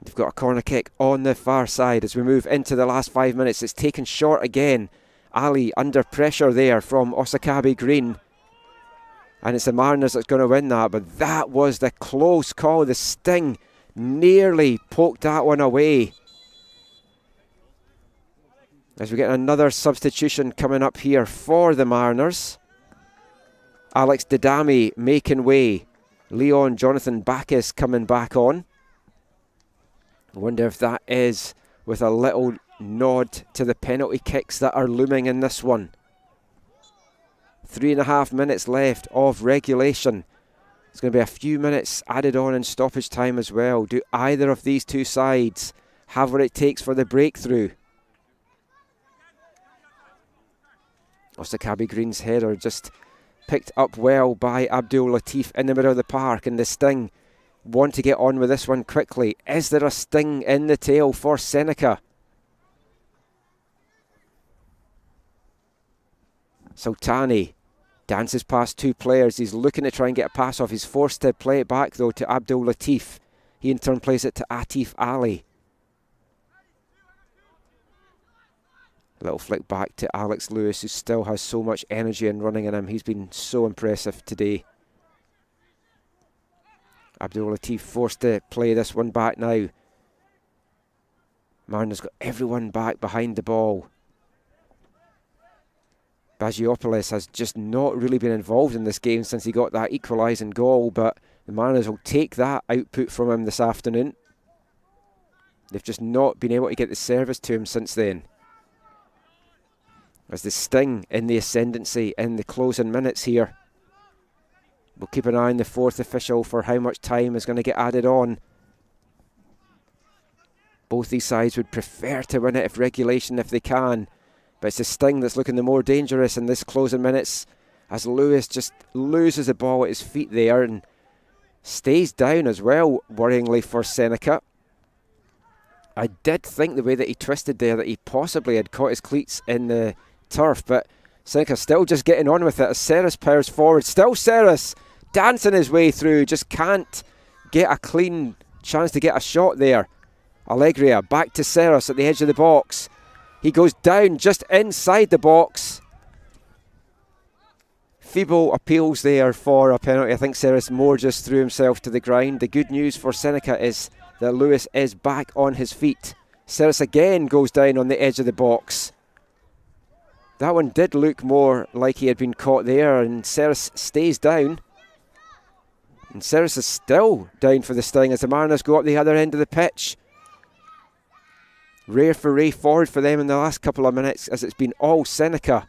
They've got a corner kick on the far side as we move into the last 5 minutes. It's taken short again. Ali under pressure there from Osakabe Green. And it's the Mariners that's going to win that. But that was the close call. The Sting nearly poked that one away. As we get another substitution coming up here for the Mariners. Alex Didami making way. Leon Jonathan Bacchus coming back on. I wonder if that is with a little nod to the penalty kicks that are looming in this one. 3.5 minutes left of regulation. It's going to be a few minutes added on in stoppage time as well. Do either of these two sides have what it takes for the breakthrough? Osakabe Green's header just picked up well by Abdul Latif in the middle of the park, and the Sting want to get on with this one quickly. Is there a sting in the tail for Seneca? Sultani dances past two players. He's looking to try and get a pass off. He's forced to play it back though to Abdul Latif. He in turn plays it to Atif Ali. A little flick back to Alex Lewis, who still has so much energy and running in him. He's been so impressive today. Abdul Latif forced to play this one back now. Mariners got everyone back behind the ball. Bagiopoulos has just not really been involved in this game since he got that equalising goal, but the Mariners will take that output from him this afternoon. They've just not been able to get the service to him since then. As the Sting in the ascendancy in the closing minutes here. We'll keep an eye on the fourth official for how much time is going to get added on. Both these sides would prefer to win it if regulation if they can. But it's the Sting that's looking the more dangerous in this closing minutes as Lewis just loses the ball at his feet there and stays down as well, worryingly for Seneca. I did think the way that he twisted there that he possibly had caught his cleats in the turf, but Seneca still just getting on with it as Ceres powers forward. Still Ceres dancing his way through, just can't get a clean chance to get a shot there. Allegria back to Ceres at the edge of the box. He goes down just inside the box. Feeble appeals there for a penalty. I think Ceres more just threw himself to the ground. The good news for Seneca is that Lewis is back on his feet. Ceres again goes down on the edge of the box. That one did look more like he had been caught there, and Ceres stays down. And Ceres is still down for the Sting as the Mariners go up the other end of the pitch. Rare for Ray Ford for them in the last couple of minutes, as it's been all Seneca.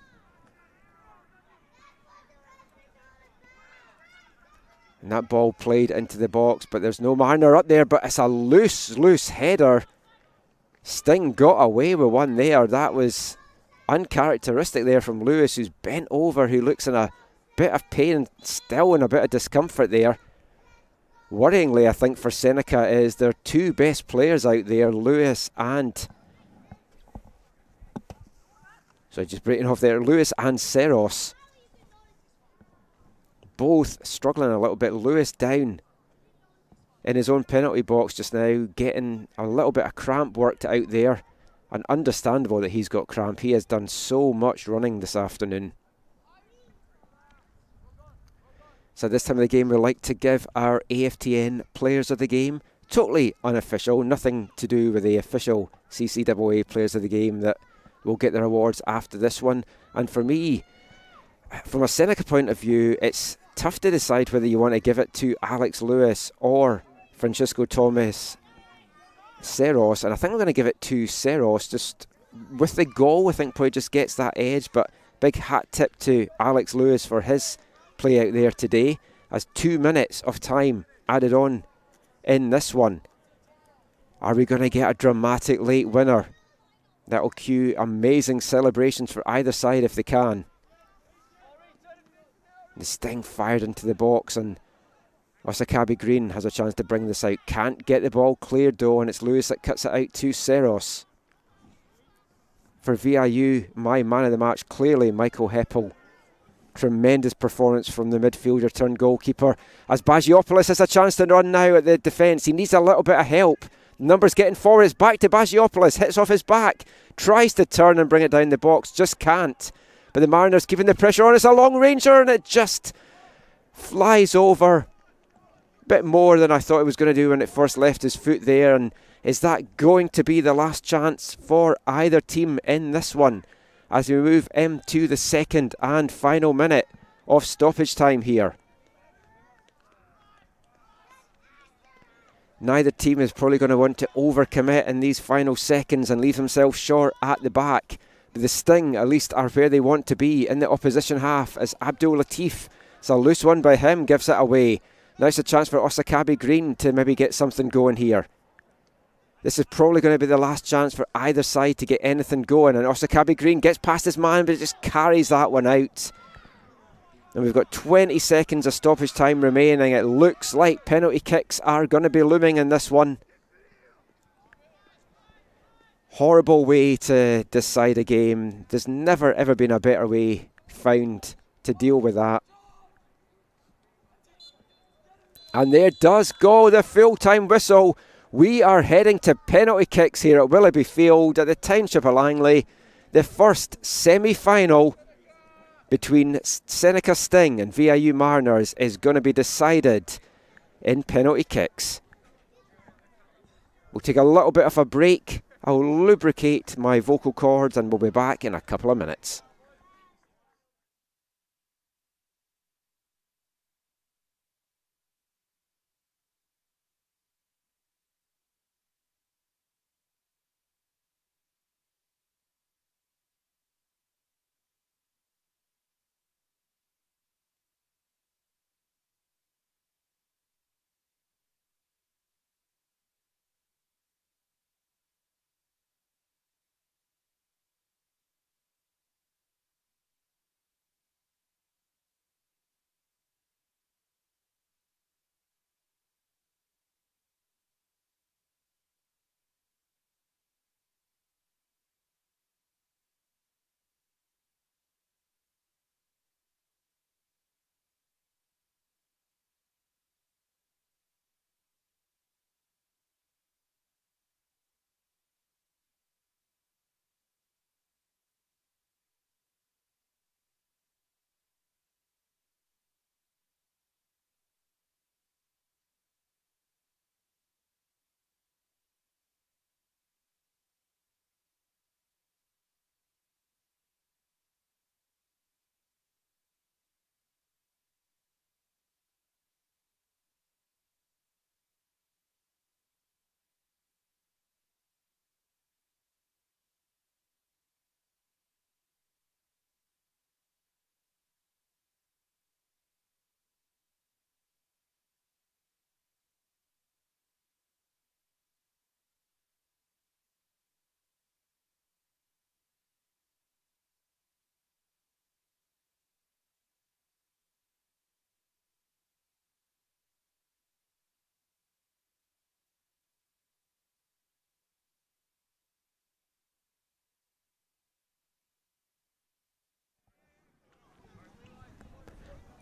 And that ball played into the box, but there's no Marner up there, but it's a loose header. Sting got away with one there. That was uncharacteristic there from Lewis, who's bent over, who looks in a bit of pain, still in a bit of discomfort there. Worryingly, I think, for Seneca is their two best players out there, Lewis and... So just breaking off there, Lewis and Seros. Both struggling a little bit. Lewis down in his own penalty box just now, getting a little bit of cramp worked out there. And understandable that he's got cramp. He has done so much running this afternoon. So this time of the game, we like to give our AFTN players of the game, totally unofficial, nothing to do with the official CCAA players of the game that will get their awards after this one. And for me, from a Seneca point of view, it's tough to decide whether you want to give it to Alex Lewis or Francisco Thomas Seros. And I think I'm going to give it to Seros, just with the goal. I think probably just gets that edge, but big hat tip to Alex Lewis for his play out there today, as 2 minutes of time added on in this one. Are we going to get a dramatic late winner? That'll cue amazing celebrations for either side if they can. The Sting fired into the box, and Osakabe Green has a chance to bring this out. Can't get the ball cleared though, and it's Lewis that cuts it out to Seros. For VIU, my man of the match, clearly Michael Heppel. Tremendous performance from the midfielder turned goalkeeper, as Bagiopoulos has a chance to run now at the defence. He needs a little bit of help. Numbers getting forward. It's back to Bagiopoulos. Hits off his back. Tries to turn and bring it down the box. Just can't. But the Mariners keeping the pressure on. It's a long ranger, and it just flies over. Bit more than I thought it was going to do when it first left his foot there. And is that going to be the last chance for either team in this one, as we move into the second and final minute of stoppage time here? Neither team is probably going to want to overcommit in these final seconds and leave themselves short at the back. But the Sting, at least, are where they want to be in the opposition half, as Abdul Latif, it's a loose one by him, gives it away. Now it's a chance for Osakabe Green to maybe get something going here. This is probably going to be the last chance for either side to get anything going. And Osakabe Green gets past his man, but it just carries that one out. And we've got 20 seconds of stoppage time remaining. It looks like penalty kicks are going to be looming in this one. Horrible way to decide a game. There's never ever been a better way found to deal with that. And there does go the full-time whistle. We are heading to penalty kicks here at Willoughby Field at the Township of Langley. The first semi-final between Seneca Sting and VIU Mariners is going to be decided in penalty kicks. We'll take a little bit of a break. I'll lubricate my vocal cords and we'll be back in a couple of minutes.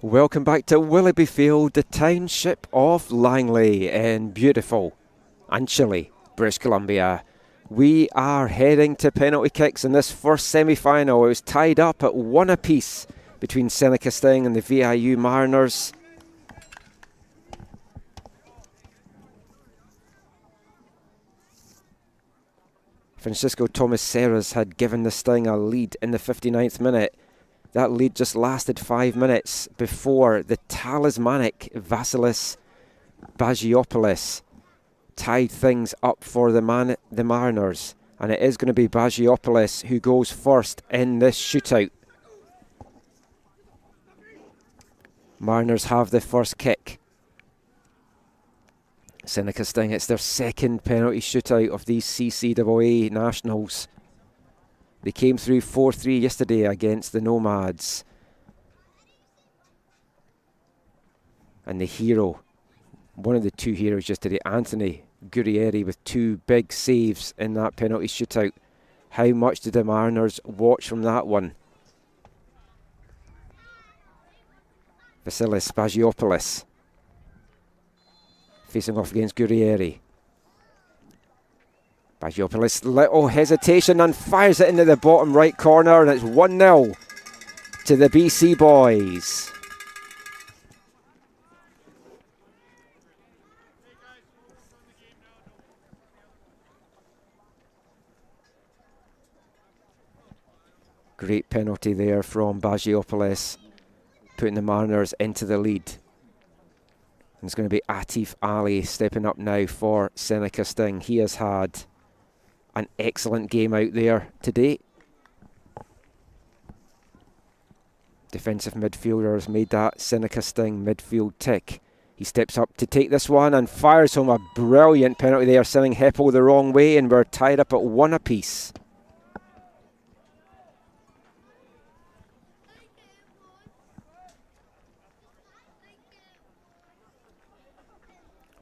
Welcome back to Willoughby Field, the township of Langley in beautiful and chilly British Columbia. We are heading to penalty kicks in this first semi-final. It was tied up at 1 apiece between Seneca Sting and the VIU Mariners. Francisco Thomas Serras had given the Sting a lead in the 59th minute. That lead just lasted 5 minutes before the talismanic Vasilis Bagiopoulos tied things up for the Mariners. And it is going to be Bagiopoulos who goes first in this shootout. Mariners have the first kick. Seneca Sting, it's their second penalty shootout of these CCAA nationals. They came through 4-3 yesterday against the Nomads. And the hero, one of the two heroes yesterday, Anthony Gurrieri, with 2 big saves in that penalty shootout. How much did the Mariners watch from that one? Vasilis Bagiopoulos facing off against Gurrieri. Bagiopoulos, little hesitation and fires it into the bottom right corner, and it's 1-0 to the BC boys. Great penalty there from Bagiopoulos, putting the Mariners into the lead. And it's going to be Atif Ali stepping up now for Seneca Sting. He has had an excellent game out there today. Defensive midfielder has made that Seneca Sting midfield tick. He steps up to take this one and fires home a brilliant penalty there, sending Heppel the wrong way, and we're tied up at 1 apiece.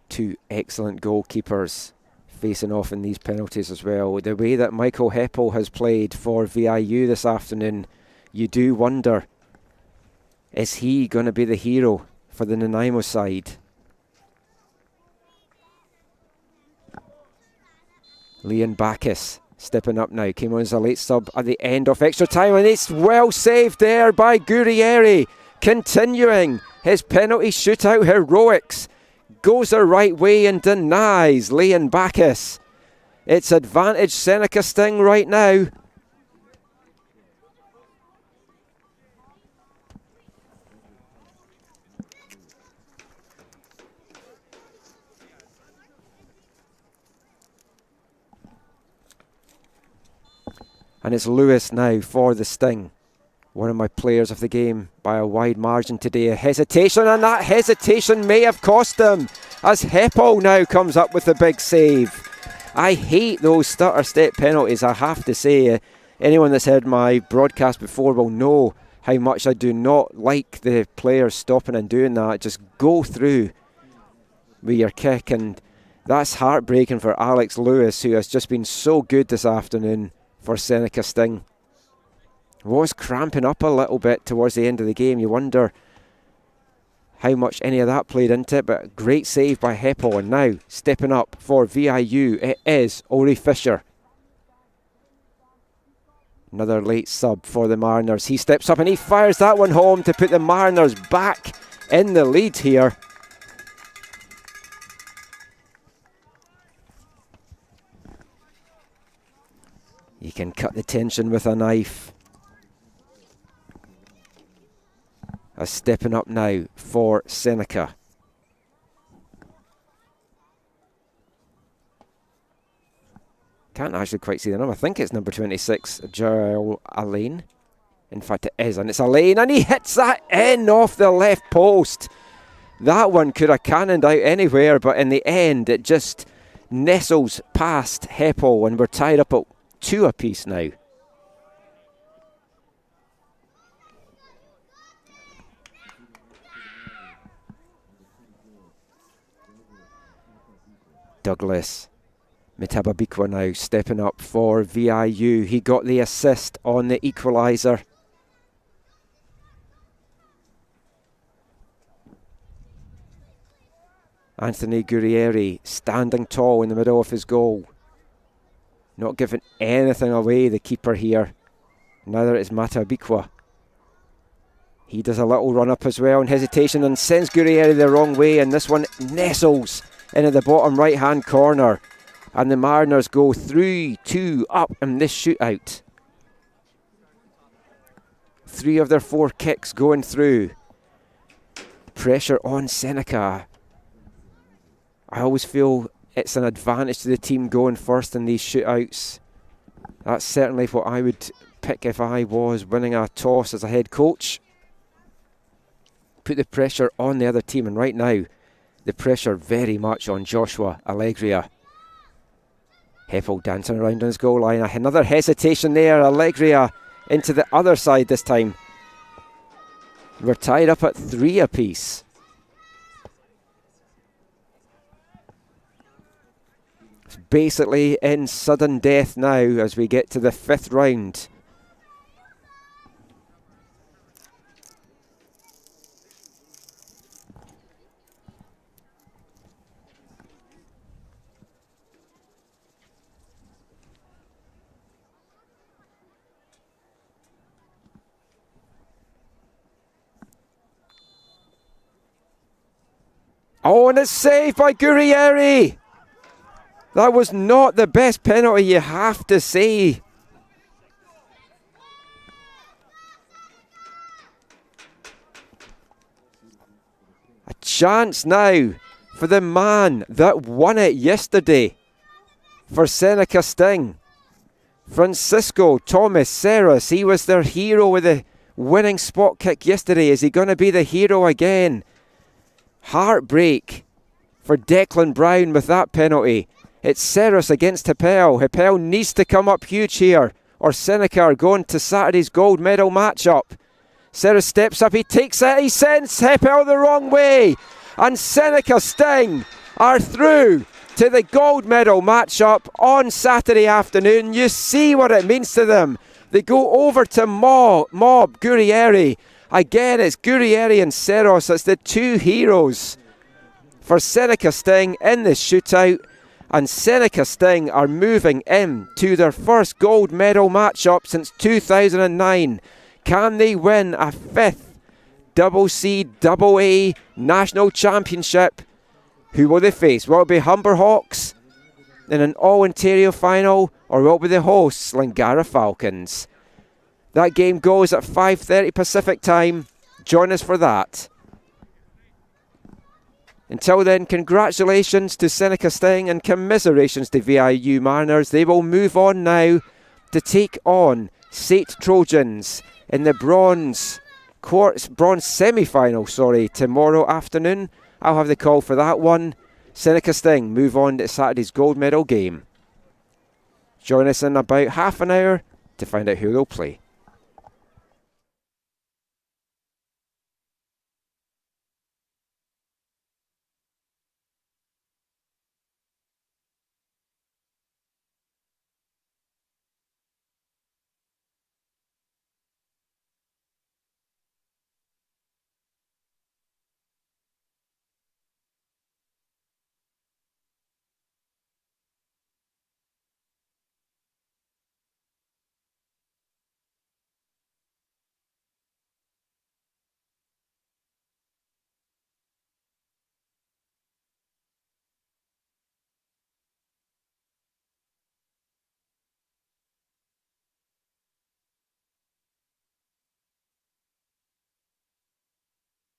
Two excellent goalkeepers facing off in these penalties as well. The way that Michael Heppel has played for VIU this afternoon, you do wonder, is he going to be the hero for the Nanaimo side? Leon Bacchus stepping up now, came on as a late sub at the end of extra time, and it's well saved there by Gurrieri, continuing his penalty shootout heroics. Goes the right way and denies Leon Bacchus. It's advantage Seneca Sting right now. And it's Lewis now for the Sting. One of my players of the game by a wide margin today. A hesitation, and that hesitation may have cost him, as Heppel now comes up with a big save. I hate those stutter step penalties, I have to say. Anyone that's heard my broadcast before will know how much I do not like the players stopping and doing that. Just go through with your kick, and that's heartbreaking for Alex Lewis, who has just been so good this afternoon for Seneca Sting. Was cramping up a little bit towards the end of the game. You wonder how much any of that played into it, but great save by Heppel. And now stepping up for VIU, it is Ori Fisher. Another late sub for the Mariners. He steps up and he fires that one home to put the Mariners back in the lead here. You can cut the tension with a knife. Stepping up now for Seneca. Can't actually quite see the number. I think it's number 26, Gerald Alain. In fact, it is, and it's Alain, and he hits that in off the left post. That one could have cannoned out anywhere, but in the end, it just nestles past Heppel, and we're tied up at 2 apiece now. Douglas Mitababikwa now stepping up for VIU. He got the assist on the equaliser. Anthony Guerrieri standing tall in the middle of his goal. Not giving anything away, the keeper here. Neither is Matabikwa. He does a little run up as well in hesitation and sends Guerrieri the wrong way, and this one nestles into the bottom right hand corner. And the Mariners go 3-2 up in this shootout. 3 of their 4 kicks going through. Pressure on Seneca. I always feel it's an advantage to the team going first in these shootouts. That's certainly what I would pick if I was winning a toss as a head coach. Put the pressure on the other team, and right now the pressure very much on Joshua Allegria. Heppel dancing around on his goal line. Another hesitation there. Allegria into the other side this time. We're tied up at 3 apiece. It's basically in sudden death now as we get to the 5th round. Oh, and it's saved by Guerrieri. That was not the best penalty, you have to say. A chance now for the man that won it yesterday for Seneca Sting. Francisco Thomas Serras, he was their hero with the winning spot kick yesterday. Is he going to be the hero again? Heartbreak for Declan Brown with that penalty. It's Serras against Heppel. Heppel needs to come up huge here, or Seneca are going to Saturday's gold medal matchup. Serras steps up, he takes it, he sends Heppel the wrong way, and Seneca Sting are through to the gold medal matchup on Saturday afternoon. You see what it means to them. They go over to Mob Guerrieri. Again, it's Guerrieri and Serras. It's the 2 heroes for Seneca Sting in this shootout. And Seneca Sting are moving into their first gold medal matchup since 2009. Can they win a 5th CCAA national championship? Who will they face? Will it be Humber Hawks in an all-Ontario final, or will it be the hosts, Langara Falcons? That game goes at 5:30 Pacific time. Join us for that. Until then, congratulations to Seneca Sting and commiserations to VIU Mariners. They will move on now to take on Sate Trojans in the bronze semi-final, tomorrow afternoon. I'll have the call for that one. Seneca Sting move on to Saturday's gold medal game. Join us in about half an hour to find out who they'll play.